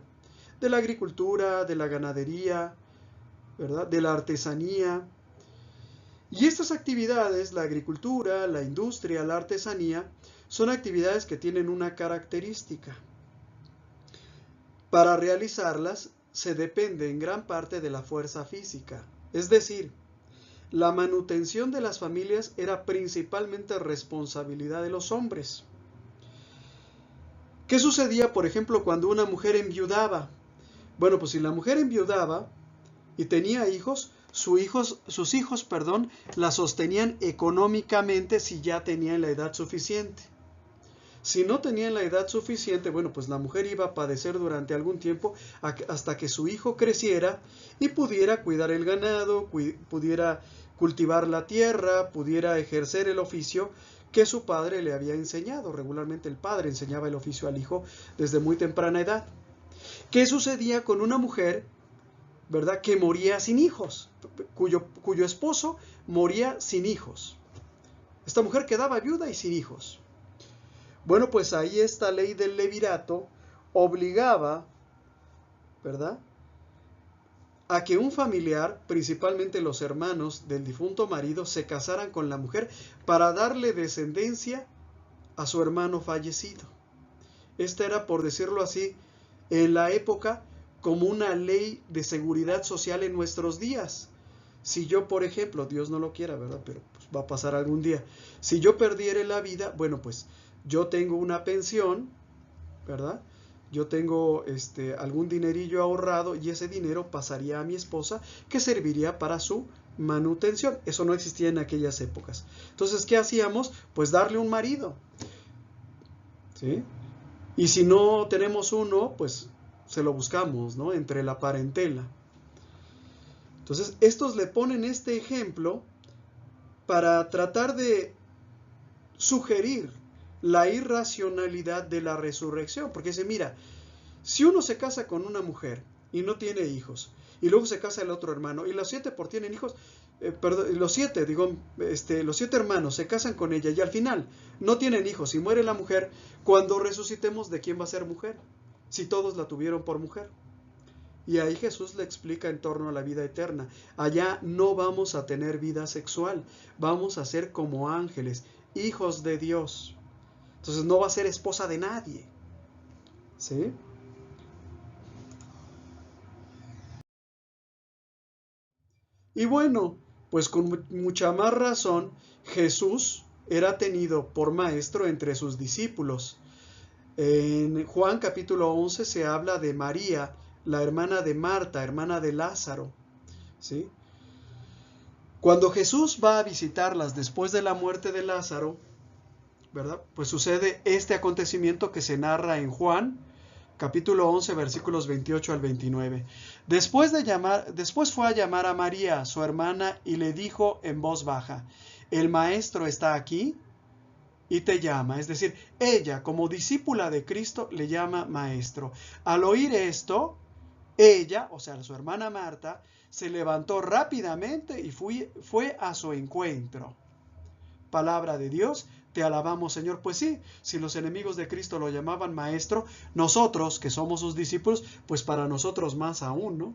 de la agricultura, de la ganadería, ¿verdad? De la artesanía. Y estas actividades, la agricultura, la industria, la artesanía, son actividades que tienen una característica. Para realizarlas se depende en gran parte de la fuerza física. Es decir, la manutención de las familias era principalmente responsabilidad de los hombres. ¿Qué sucedía, por ejemplo, cuando una mujer enviudaba? Bueno, pues si la mujer enviudaba y tenía hijos, sus hijos, la sostenían económicamente si ya tenían la edad suficiente. Si no tenían la edad suficiente, bueno, pues la mujer iba a padecer durante algún tiempo hasta que su hijo creciera y pudiera cuidar el ganado, pudiera cultivar la tierra, pudiera ejercer el oficio que su padre le había enseñado. Regularmente el padre enseñaba el oficio al hijo desde muy temprana edad. ¿Qué sucedía con una mujer, verdad, que moría sin hijos, cuyo esposo moría sin hijos? Esta mujer quedaba viuda y sin hijos. Bueno, pues ahí esta ley del levirato obligaba, ¿verdad?, a que un familiar, principalmente los hermanos del difunto marido, se casaran con la mujer para darle descendencia a su hermano fallecido. Esta era, por decirlo así, en la época como una ley de seguridad social en nuestros días. Si yo, por ejemplo, Dios no lo quiera, ¿verdad?, pero pues va a pasar algún día. Si yo perdiera la vida, bueno, pues yo tengo una pensión, ¿verdad? Yo tengo algún dinerillo ahorrado y ese dinero pasaría a mi esposa que serviría para su manutención. Eso no existía en aquellas épocas. Entonces, ¿qué hacíamos? Pues darle un marido, ¿sí? Y si no tenemos uno, pues se lo buscamos, ¿no?, entre la parentela. Entonces, estos le ponen este ejemplo para tratar de sugerir la irracionalidad de la resurrección, porque dice, mira, si uno se casa con una mujer y no tiene hijos, y luego se casa el otro hermano, y los 7 tienen hijos, los 7 hermanos se casan con ella, y al final no tienen hijos, y muere la mujer, cuando resucitemos, ¿de quién va a ser mujer? Si todos la tuvieron por mujer. Y ahí Jesús le explica en torno a la vida eterna. Allá no vamos a tener vida sexual, vamos a ser como ángeles, hijos de Dios. Entonces no va a ser esposa de nadie, ¿sí? Y bueno, pues con mucha más razón, Jesús era tenido por maestro entre sus discípulos. En Juan capítulo 11 se habla de María, la hermana de Marta, hermana de Lázaro, ¿sí? Cuando Jesús va a visitarlas después de la muerte de Lázaro, ¿verdad?, pues sucede este acontecimiento que se narra en Juan capítulo 11, versículos 28 al 29. Después fue a llamar a María, su hermana, y le dijo en voz baja, el maestro está aquí y te llama. Es decir, ella, como discípula de Cristo, le llama maestro. Al oír esto, ella, o sea, su hermana Marta, se levantó rápidamente y fue a su encuentro. Palabra de Dios, te alabamos, Señor. Pues sí, si los enemigos de Cristo lo llamaban maestro, nosotros, que somos sus discípulos, pues para nosotros más aún, ¿no?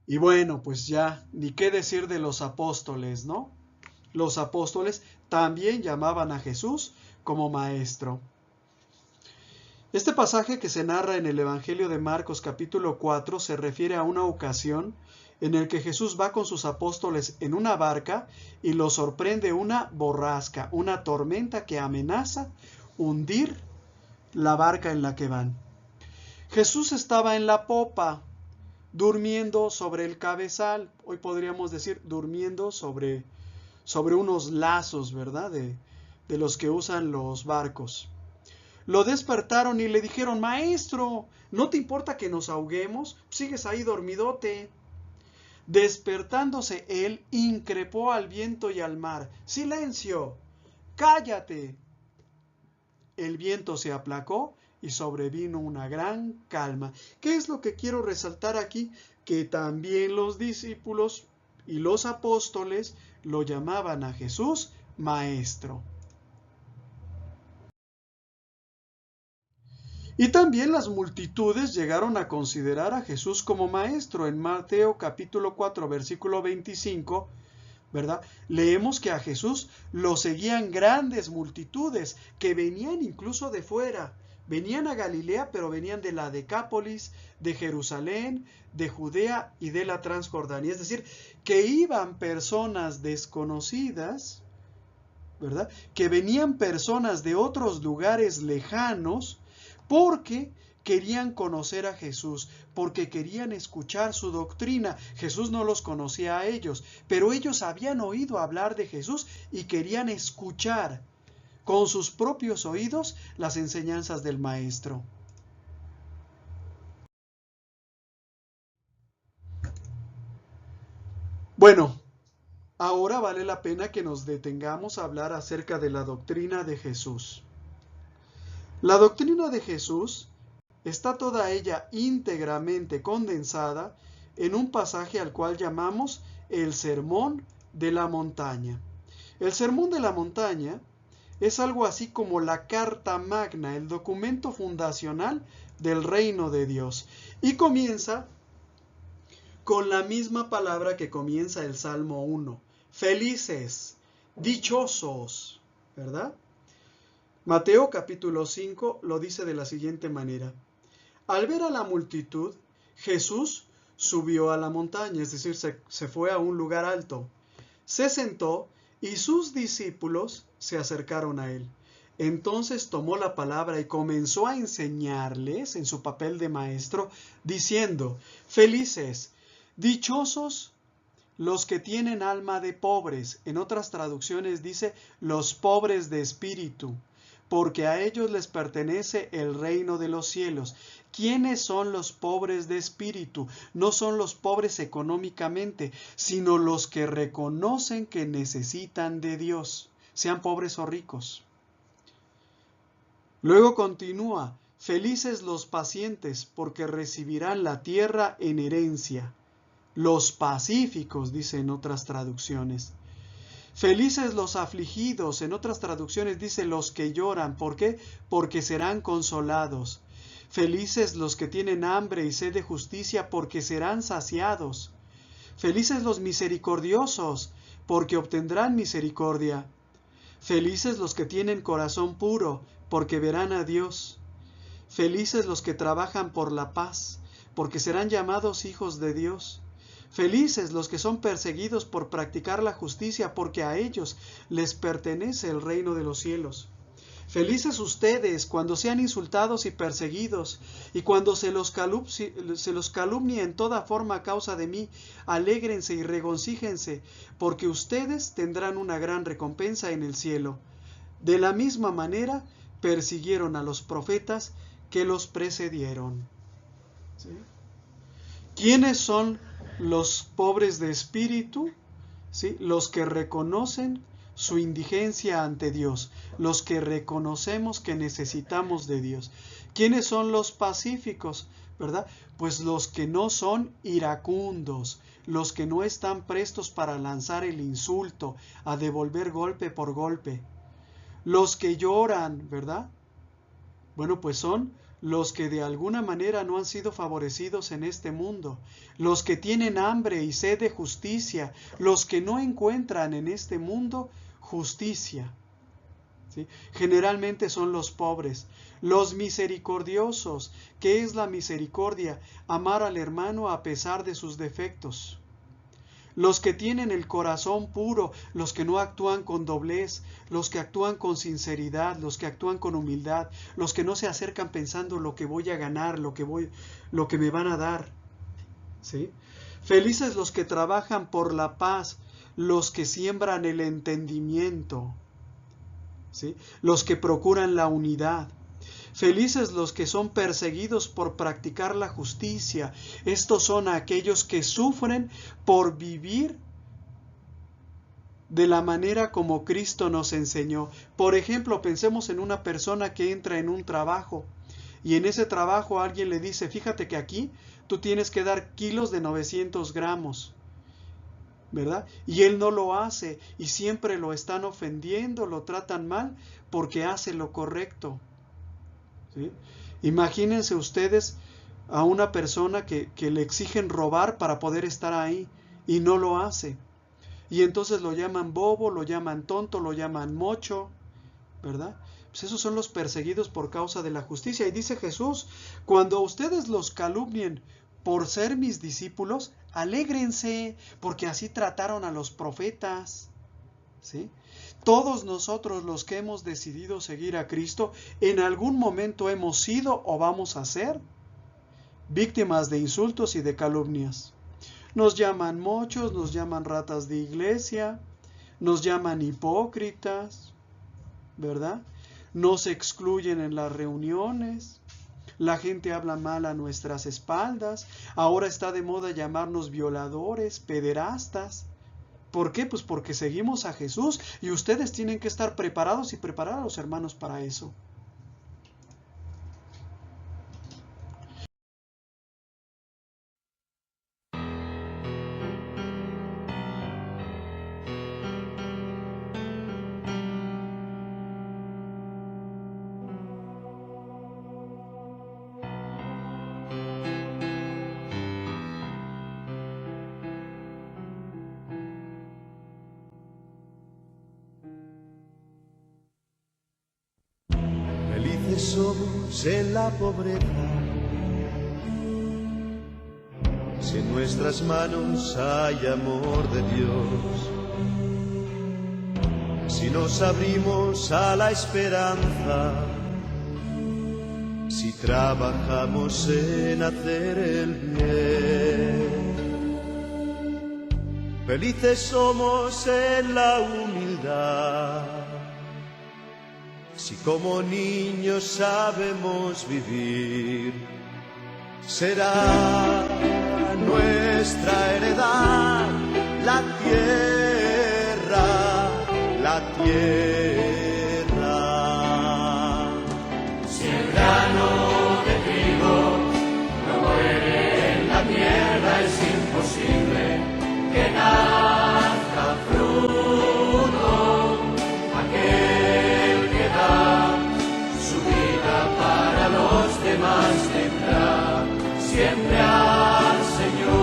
Y bueno, pues ya, ni qué decir de los apóstoles, ¿no? Los apóstoles también llamaban a Jesús como maestro. Este pasaje que se narra en el Evangelio de Marcos capítulo 4 se refiere a una ocasión en el que Jesús va con sus apóstoles en una barca y los sorprende una borrasca, una tormenta que amenaza hundir la barca en la que van. Jesús estaba en la popa, durmiendo sobre el cabezal. Hoy podríamos decir durmiendo sobre unos lazos, ¿verdad? De los que usan los barcos. Lo despertaron y le dijeron: Maestro, ¿no te importa que nos ahoguemos? Sigues ahí dormidote. Despertándose él, increpó al viento y al mar: ¡Silencio! ¡Cállate! El viento se aplacó y sobrevino una gran calma. ¿Qué es lo que quiero resaltar aquí? Que también los discípulos y los apóstoles lo llamaban a Jesús Maestro. Y también las multitudes llegaron a considerar a Jesús como Maestro. En Mateo capítulo 4, versículo 25, ¿verdad? Leemos que a Jesús lo seguían grandes multitudes que venían incluso de fuera. Venían a Galilea, pero venían de la Decápolis, de Jerusalén, de Judea y de la Transjordania. Es decir, que iban personas desconocidas, ¿verdad? Que venían personas de otros lugares lejanos porque querían conocer a Jesús, porque querían escuchar su doctrina. Jesús no los conocía a ellos, pero ellos habían oído hablar de Jesús y querían escuchar con sus propios oídos las enseñanzas del Maestro. Bueno, ahora vale la pena que nos detengamos a hablar acerca de la doctrina de Jesús. La doctrina de Jesús está toda ella íntegramente condensada en un pasaje al cual llamamos el Sermón de la Montaña. El Sermón de la Montaña es algo así como la Carta Magna, el documento fundacional del reino de Dios. Y comienza con la misma palabra que comienza el Salmo 1. Felices, dichosos, ¿verdad? Mateo capítulo 5 lo dice de la siguiente manera: al ver a la multitud, Jesús subió a la montaña, es decir, se fue a un lugar alto. Se sentó y sus discípulos se acercaron a él. Entonces tomó la palabra y comenzó a enseñarles en su papel de maestro, diciendo: felices, dichosos los que tienen alma de pobres. En otras traducciones dice: los pobres de espíritu, porque a ellos les pertenece el reino de los cielos. ¿Quiénes son los pobres de espíritu? No son los pobres económicamente, sino los que reconocen que necesitan de Dios, sean pobres o ricos. Luego continúa: felices los pacientes, porque recibirán la tierra en herencia. Los pacíficos, dice en otras traducciones. Felices los afligidos, en otras traducciones dice los que lloran. ¿Por qué? Porque serán consolados. Felices los que tienen hambre y sed de justicia, porque serán saciados. Felices los misericordiosos, porque obtendrán misericordia. Felices los que tienen corazón puro, porque verán a Dios. Felices los que trabajan por la paz, porque serán llamados hijos de Dios. Felices los que son perseguidos por practicar la justicia, porque a ellos les pertenece el reino de los cielos. Felices ustedes cuando sean insultados y perseguidos, y cuando se los calumnie en toda forma a causa de mí. Alégrense y regocíjense, porque ustedes tendrán una gran recompensa en el cielo. De la misma manera persiguieron a los profetas que los precedieron. ¿Sí? ¿Quiénes son los pobres de espíritu? ¿Sí? Los que reconocen su indigencia ante Dios, los que reconocemos que necesitamos de Dios. ¿Quiénes son los pacíficos? ¿Verdad? Pues los que no son iracundos, los que no están prestos para lanzar el insulto, a devolver golpe por golpe. Los que lloran, ¿verdad? Bueno, pues son los que de alguna manera no han sido favorecidos en este mundo, los que tienen hambre y sed de justicia, los que no encuentran en este mundo justicia. ¿Sí? Generalmente son los pobres. Los misericordiosos. ¿Qué es la misericordia? Amar al hermano a pesar de sus defectos. Los que tienen el corazón puro, los que no actúan con doblez, los que actúan con sinceridad, los que actúan con humildad, los que no se acercan pensando lo que voy a ganar, lo que me van a dar. ¿sí? Felices los que trabajan por la paz, los que siembran el entendimiento, ¿sí? Los que procuran la unidad. Felices los que son perseguidos por practicar la justicia. Estos son aquellos que sufren por vivir de la manera como Cristo nos enseñó. Por ejemplo, pensemos en una persona que entra en un trabajo y en ese trabajo alguien le dice, fíjate que aquí tú tienes que dar kilos de 900 gramos, ¿verdad? Y él no lo hace y siempre lo están ofendiendo, lo tratan mal porque hace lo correcto, ¿sí? Imagínense ustedes a una persona que le exigen robar para poder estar ahí y no lo hace. Y entonces lo llaman bobo, lo llaman tonto, lo llaman mocho, ¿verdad? Pues esos son los perseguidos por causa de la justicia. Y dice Jesús, cuando ustedes los calumnien por ser mis discípulos, alégrense, porque así trataron a los profetas, ¿sí? Todos nosotros los que hemos decidido seguir a Cristo, en algún momento hemos sido o vamos a ser víctimas de insultos y de calumnias. Nos llaman mochos, nos llaman ratas de iglesia, nos llaman hipócritas, ¿verdad? Nos excluyen en las reuniones, la gente habla mal a nuestras espaldas, ahora está de moda llamarnos violadores, pederastas. ¿Por qué? Pues porque seguimos a Jesús y ustedes tienen que estar preparados y preparar a los hermanos para eso. Felices somos en la pobreza, si en nuestras manos hay amor de Dios, si nos abrimos a la esperanza, si trabajamos en hacer el bien. Felices somos en la humildad, si como niños sabemos vivir. Será nuestra heredad la tierra, la tierra. Si el grano de trigo no muere en la tierra, es imposible que nazca fruto. Aquel que da su vida para los demás tendrá siempre al Señor.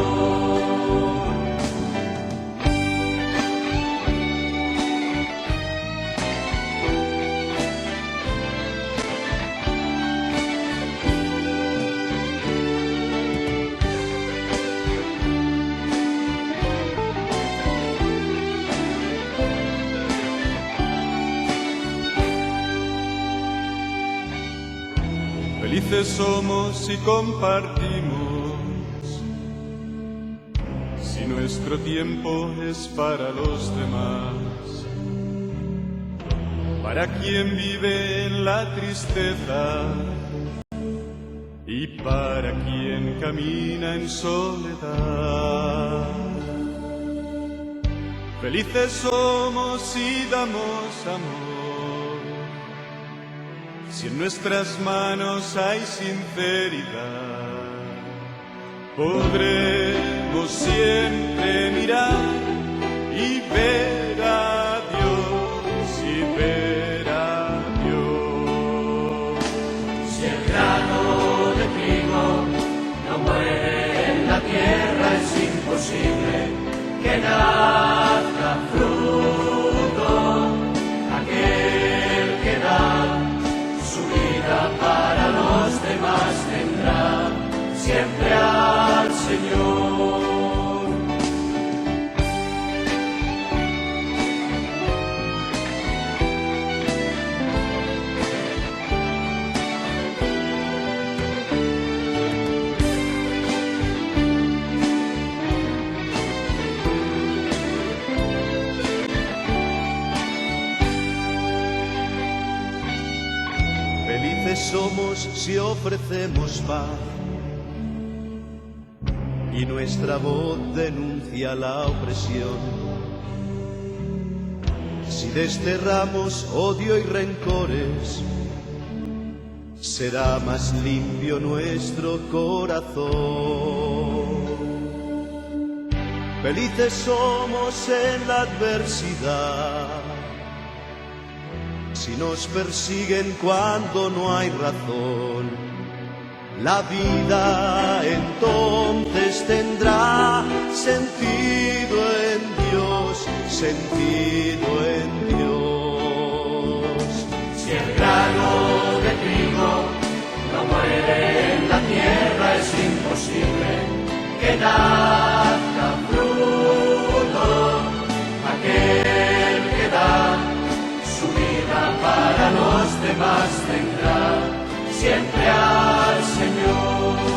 Felices somos si compartimos, si nuestro tiempo es para los demás, para quien vive en la tristeza y para quien camina en soledad. Felices somos si damos amor, si en nuestras manos hay sinceridad. Podremos siempre mirar y ver a Dios, y ver a Dios. Si el grano de trigo no muere en la tierra, es imposible que nazca fruto. Aquel que da su vida para los demás tendrá siempre al Señor. Felices somos si ofrecemos paz y nuestra voz denuncia la opresión. Si desterramos odio y rencores, será más limpio nuestro corazón. Felices somos en la adversidad, si nos persiguen cuando no hay razón. La vida entonces tendrá sentido en Dios, sentido en Dios. Si el grano de trigo no muere en la tierra, es imposible que nazca fruto. Aquel que da su vida para los demás tendrá siempre al Señor.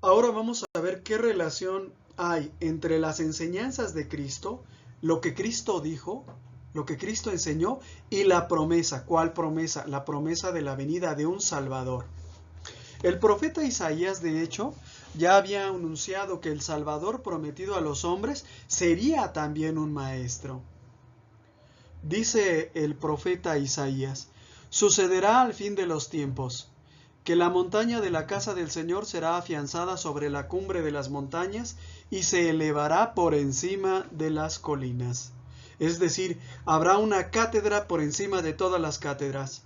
Ahora vamos a ver qué relación hay entre las enseñanzas de Cristo, lo que Cristo dijo, lo que Cristo enseñó y la promesa. ¿Cuál promesa? La promesa de la venida de un Salvador. El profeta Isaías, de hecho, ya había anunciado que el Salvador prometido a los hombres sería también un maestro. Dice el profeta Isaías: sucederá al fin de los tiempos, que la montaña de la casa del Señor será afianzada sobre la cumbre de las montañas y se elevará por encima de las colinas. Es decir, habrá una cátedra por encima de todas las cátedras.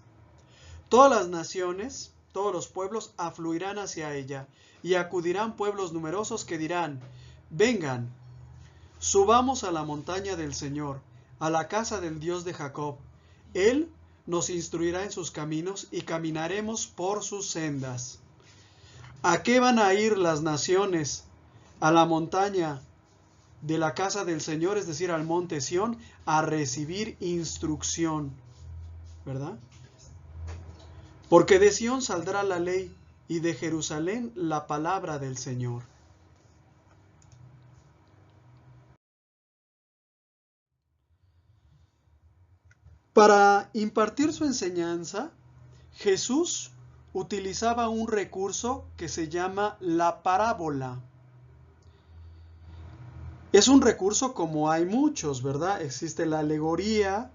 Todas las naciones, todos los pueblos afluirán hacia ella, y acudirán pueblos numerosos que dirán: vengan, subamos a la montaña del Señor, a la casa del Dios de Jacob. Él nos instruirá en sus caminos y caminaremos por sus sendas. ¿A qué van a ir las naciones? A la montaña de la casa del Señor, es decir, al monte Sión, a recibir instrucción, ¿verdad? Porque de Sión saldrá la ley y de Jerusalén la palabra del Señor. Para impartir su enseñanza, Jesús utilizaba un recurso que se llama la parábola. Es un recurso como hay muchos, ¿verdad? Existe la alegoría,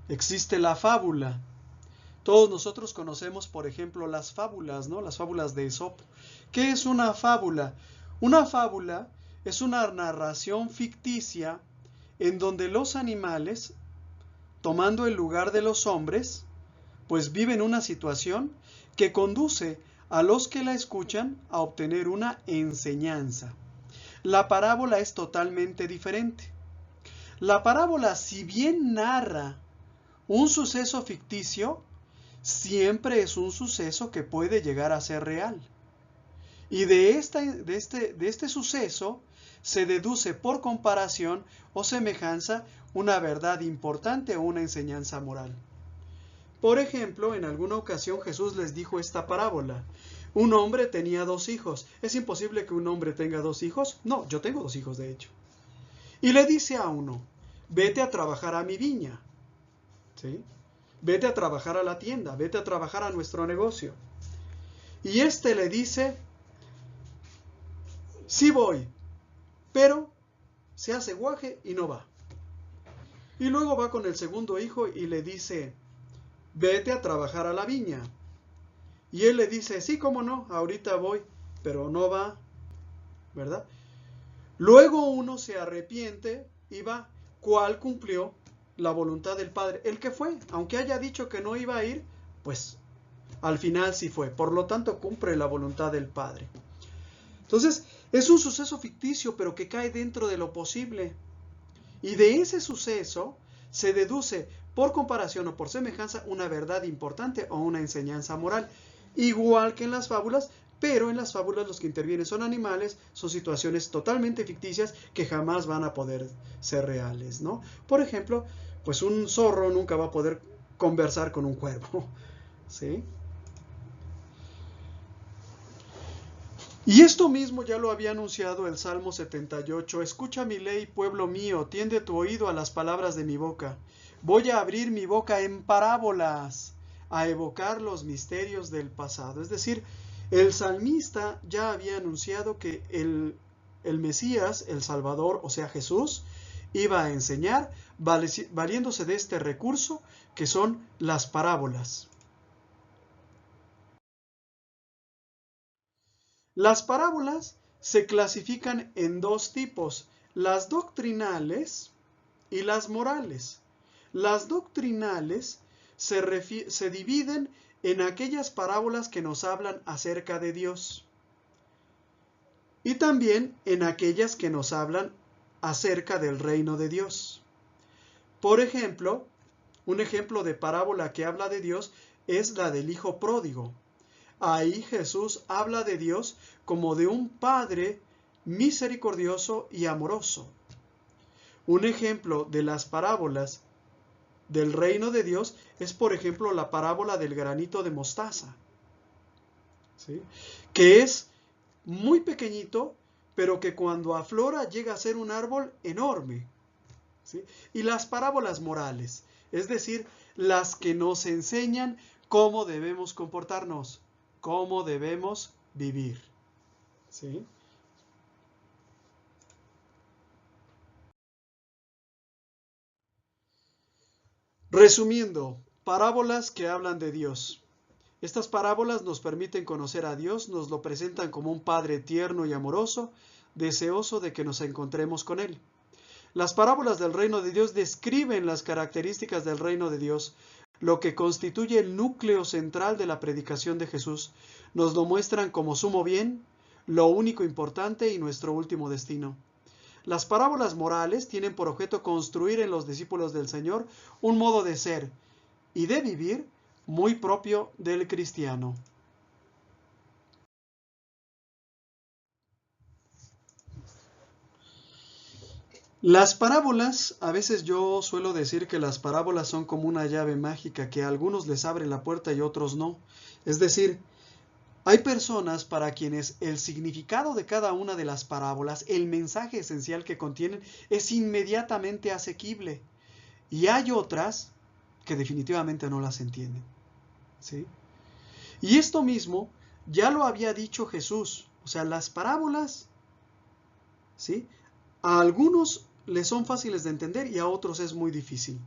existe la fábula. Todos nosotros conocemos, por ejemplo, las fábulas, ¿no? Las fábulas de Esopo. ¿Qué es una fábula? Una fábula es una narración ficticia en donde los animales, tomando el lugar de los hombres, pues viven una situación que conduce a los que la escuchan a obtener una enseñanza. La parábola es totalmente diferente. La parábola, si bien narra un suceso ficticio, siempre es un suceso que puede llegar a ser real. Y de este suceso se deduce por comparación o semejanza una verdad importante o una enseñanza moral. Por ejemplo, en alguna ocasión Jesús les dijo esta parábola. Un hombre tenía 2 hijos. ¿Es imposible que un hombre tenga 2 hijos? No, yo tengo 2 hijos de hecho. Y le dice a uno: vete a trabajar a mi viña. ¿Sí? Vete a trabajar a la tienda, vete a trabajar a nuestro negocio. Y este le dice: sí voy, pero se hace guaje y no va. Y luego va con el segundo hijo y le dice: vete a trabajar a la viña. Y él le dice: sí, cómo no, ahorita voy, pero no va, ¿verdad? Luego uno se arrepiente y va. ¿Cuál cumplió la voluntad del Padre? El que fue, aunque haya dicho que no iba a ir, pues al final sí fue. Por lo tanto, cumple la voluntad del Padre. Entonces, es un suceso ficticio, pero que cae dentro de lo posible. Y de ese suceso se deduce por comparación o por semejanza, una verdad importante o una enseñanza moral. Igual que en las fábulas, pero en las fábulas los que intervienen son animales, son situaciones totalmente ficticias que jamás van a poder ser reales, ¿no? Por ejemplo, pues un zorro nunca va a poder conversar con un cuervo, ¿sí? Y esto mismo ya lo había anunciado el Salmo 78. Escucha mi ley, pueblo mío, tiende tu oído a las palabras de mi boca. Voy a abrir mi boca en parábolas, a evocar los misterios del pasado. Es decir, el salmista ya había anunciado que el Mesías, el Salvador, o sea Jesús, iba a enseñar valiéndose de este recurso que son las parábolas. Las parábolas se clasifican en dos tipos, las doctrinales y las morales. Las doctrinales se dividen en aquellas parábolas que nos hablan acerca de Dios y también en aquellas que nos hablan acerca del reino de Dios. Por ejemplo, un ejemplo de parábola que habla de Dios es la del hijo pródigo. Ahí Jesús habla de Dios como de un Padre misericordioso y amoroso. Un ejemplo de las parábolas del reino de Dios es, por ejemplo, la parábola del granito de mostaza, ¿sí? Que es muy pequeñito, pero que cuando aflora llega a ser un árbol enorme, ¿sí? Y las parábolas morales, es decir, las que nos enseñan cómo debemos comportarnos, cómo debemos vivir, ¿sí? Resumiendo, parábolas que hablan de Dios. Estas parábolas nos permiten conocer a Dios, nos lo presentan como un Padre tierno y amoroso, deseoso de que nos encontremos con Él. Las parábolas del reino de Dios describen las características del reino de Dios, lo que constituye el núcleo central de la predicación de Jesús. Nos lo muestran como sumo bien, lo único importante y nuestro último destino. Las parábolas morales tienen por objeto construir en los discípulos del Señor un modo de ser y de vivir muy propio del cristiano. Las parábolas, a veces yo suelo decir que las parábolas son como una llave mágica que a algunos les abre la puerta y a otros no. Es decir, hay personas para quienes el significado de cada una de las parábolas, el mensaje esencial que contienen, es inmediatamente asequible. Y hay otras que definitivamente no las entienden, ¿sí? Y esto mismo ya lo había dicho Jesús. O sea, las parábolas, ¿sí?, a algunos les son fáciles de entender y a otros es muy difícil.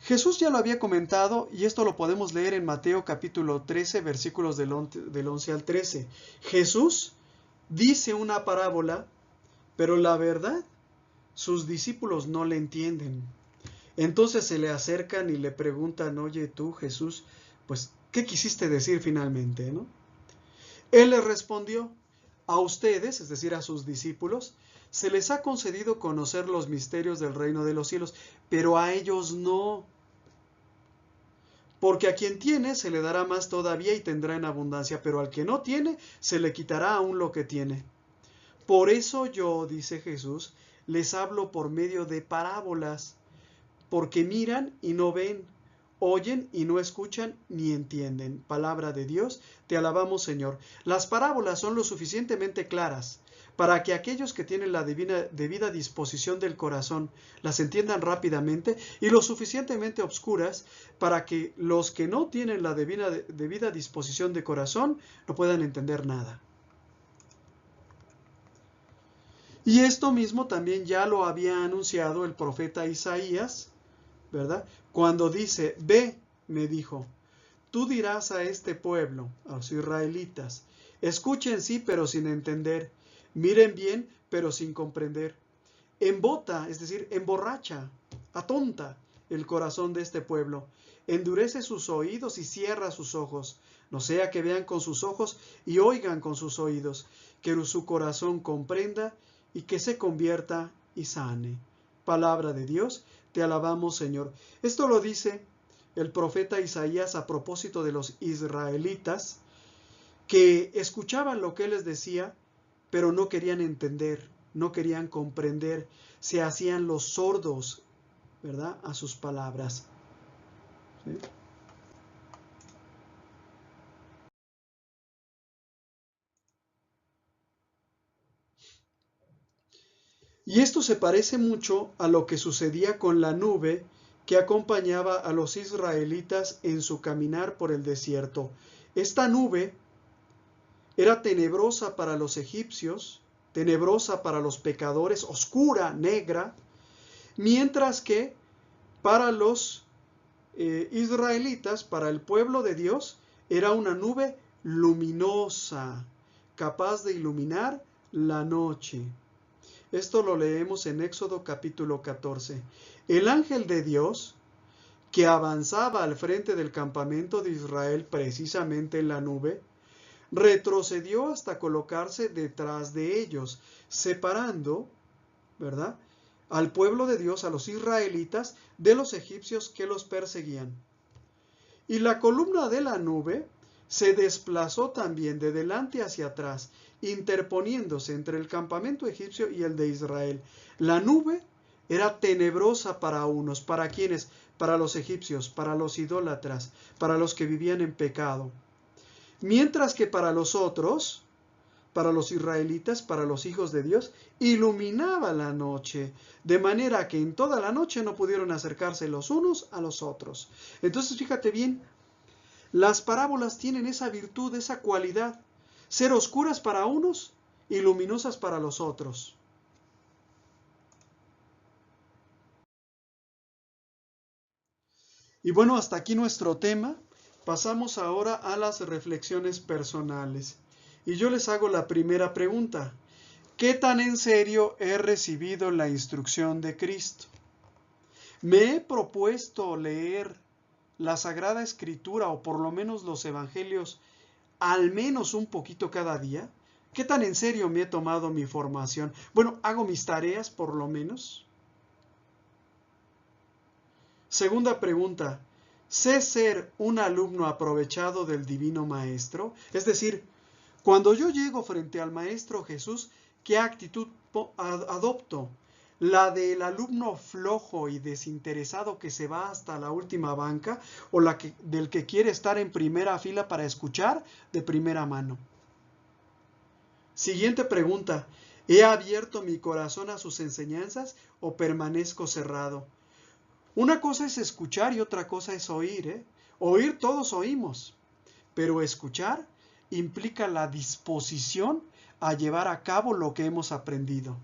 Jesús ya lo había comentado y esto lo podemos leer en Mateo capítulo 13, versículos del 11 al 13. Jesús dice una parábola, pero la verdad, sus discípulos no le entienden. Entonces se le acercan y le preguntan, oye tú Jesús, pues, ¿qué quisiste decir finalmente, no? Él les respondió, a ustedes, es decir, a sus discípulos, se les ha concedido conocer los misterios del reino de los cielos, pero a ellos no. Porque a quien tiene se le dará más todavía y tendrá en abundancia, pero al que no tiene se le quitará aún lo que tiene. Por eso yo, dice Jesús, les hablo por medio de parábolas, porque miran y no ven, oyen y no escuchan ni entienden. Palabra de Dios, te alabamos Señor. Las parábolas son lo suficientemente claras para que aquellos que tienen la debida disposición del corazón las entiendan rápidamente y lo suficientemente obscuras para que los que no tienen la debida disposición de corazón no puedan entender nada. Y esto mismo también ya lo había anunciado el profeta Isaías, ¿verdad? Cuando dice, ve, me dijo, tú dirás a este pueblo, a los israelitas, escuchen sí, pero sin entender, miren bien, pero sin comprender. Embota, es decir, emborracha, atonta el corazón de este pueblo, endurece sus oídos y cierra sus ojos, no sea que vean con sus ojos y oigan con sus oídos, que su corazón comprenda y que se convierta y sane. Palabra de Dios, te alabamos, Señor. Esto lo dice el profeta Isaías a propósito de los israelitas que escuchaban lo que él les decía, pero no querían entender, no querían comprender, se hacían los sordos, ¿verdad?, a sus palabras. ¿Sí? Y esto se parece mucho a lo que sucedía con la nube que acompañaba a los israelitas en su caminar por el desierto. Esta nube era tenebrosa para los egipcios, tenebrosa para los pecadores, oscura, negra, mientras que para los israelitas, para el pueblo de Dios, era una nube luminosa, capaz de iluminar la noche. Esto lo leemos en Éxodo capítulo 14. El ángel de Dios, que avanzaba al frente del campamento de Israel precisamente en la nube, retrocedió hasta colocarse detrás de ellos, separando, ¿verdad?, al pueblo de Dios, a los israelitas, de los egipcios que los perseguían. Y la columna de la nube se desplazó también de delante hacia atrás, interponiéndose entre el campamento egipcio y el de Israel. La nube era tenebrosa para unos, ¿para quiénes? Para los egipcios, para los idólatras, para los que vivían en pecado. Mientras que para los otros, para los israelitas, para los hijos de Dios, iluminaba la noche, de manera que en toda la noche no pudieron acercarse los unos a los otros. Entonces, fíjate bien, las parábolas tienen esa virtud, esa cualidad, ser oscuras para unos y luminosas para los otros. Y bueno, hasta aquí nuestro tema. Pasamos ahora a las reflexiones personales. Y yo les hago la primera pregunta. ¿Qué tan en serio he recibido la instrucción de Cristo? ¿Me he propuesto leer la Sagrada Escritura o por lo menos los Evangelios al menos un poquito cada día? ¿Qué tan en serio me he tomado mi formación? Bueno, ¿hago mis tareas por lo menos? Segunda pregunta. ¿Sé ser un alumno aprovechado del Divino Maestro? Es decir, cuando yo llego frente al Maestro Jesús, ¿qué actitud adopto? ¿La del alumno flojo y desinteresado que se va hasta la última banca o del que quiere estar en primera fila para escuchar de primera mano? Siguiente pregunta. ¿He abierto mi corazón a sus enseñanzas o permanezco cerrado? Una cosa es escuchar y otra cosa es oír, ¿eh? Oír todos oímos, pero escuchar implica la disposición a llevar a cabo lo que hemos aprendido.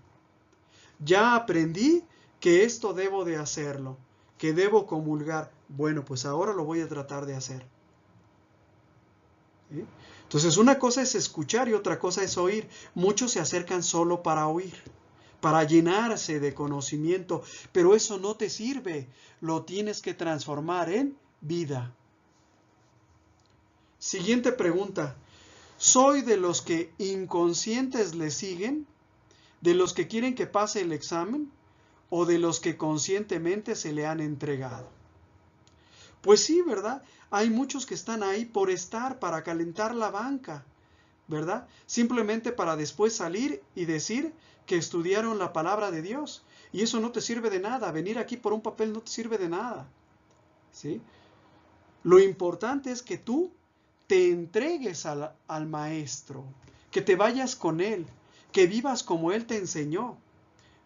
Ya aprendí que esto debo de hacerlo, que debo comulgar. Bueno, pues ahora lo voy a tratar de hacer. ¿Sí? Entonces, una cosa es escuchar y otra cosa es oír. Muchos se acercan solo para oír, para llenarse de conocimiento, pero eso no te sirve. Lo tienes que transformar en vida. Siguiente pregunta. ¿Soy de los que inconscientes le siguen? ¿De los que quieren que pase el examen? ¿O de los que conscientemente se le han entregado? Pues sí, ¿verdad? Hay muchos que están ahí por estar, para calentar la banca, ¿verdad? Simplemente para después salir y decir que estudiaron la palabra de Dios. Y eso no te sirve de nada. Venir aquí por un papel no te sirve de nada. ¿Sí? Lo importante es que tú te entregues al Maestro, que te vayas con Él, que vivas como Él te enseñó.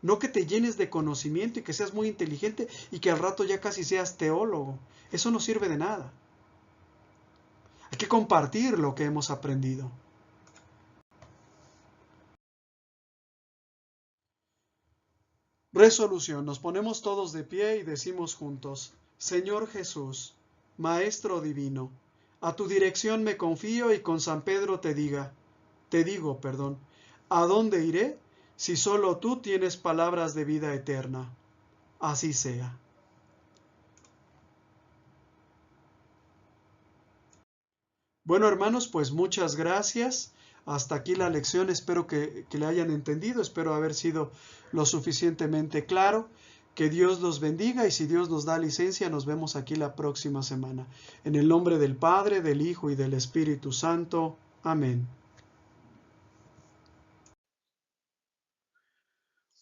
No que te llenes de conocimiento y que seas muy inteligente y que al rato ya casi seas teólogo. Eso no sirve de nada. Hay que compartir lo que hemos aprendido. Resolución. Nos ponemos todos de pie y decimos juntos: Señor Jesús, Maestro Divino, a tu dirección me confío y con San Pedro te digo, ¿a dónde iré si solo tú tienes palabras de vida eterna? Así sea. Bueno, hermanos, pues muchas gracias. Hasta aquí la lección. Espero que le hayan entendido. Espero haber sido lo suficientemente claro. Que Dios los bendiga y si Dios nos da licencia, nos vemos aquí la próxima semana. En el nombre del Padre, del Hijo y del Espíritu Santo. Amén.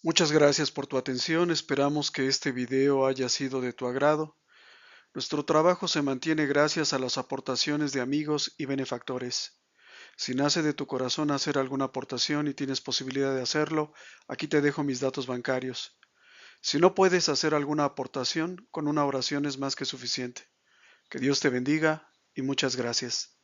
Muchas gracias por tu atención. Esperamos que este video haya sido de tu agrado. Nuestro trabajo se mantiene gracias a las aportaciones de amigos y benefactores. Si nace de tu corazón hacer alguna aportación y tienes posibilidad de hacerlo, aquí te dejo mis datos bancarios. Si no puedes hacer alguna aportación, con una oración es más que suficiente. Que Dios te bendiga y muchas gracias.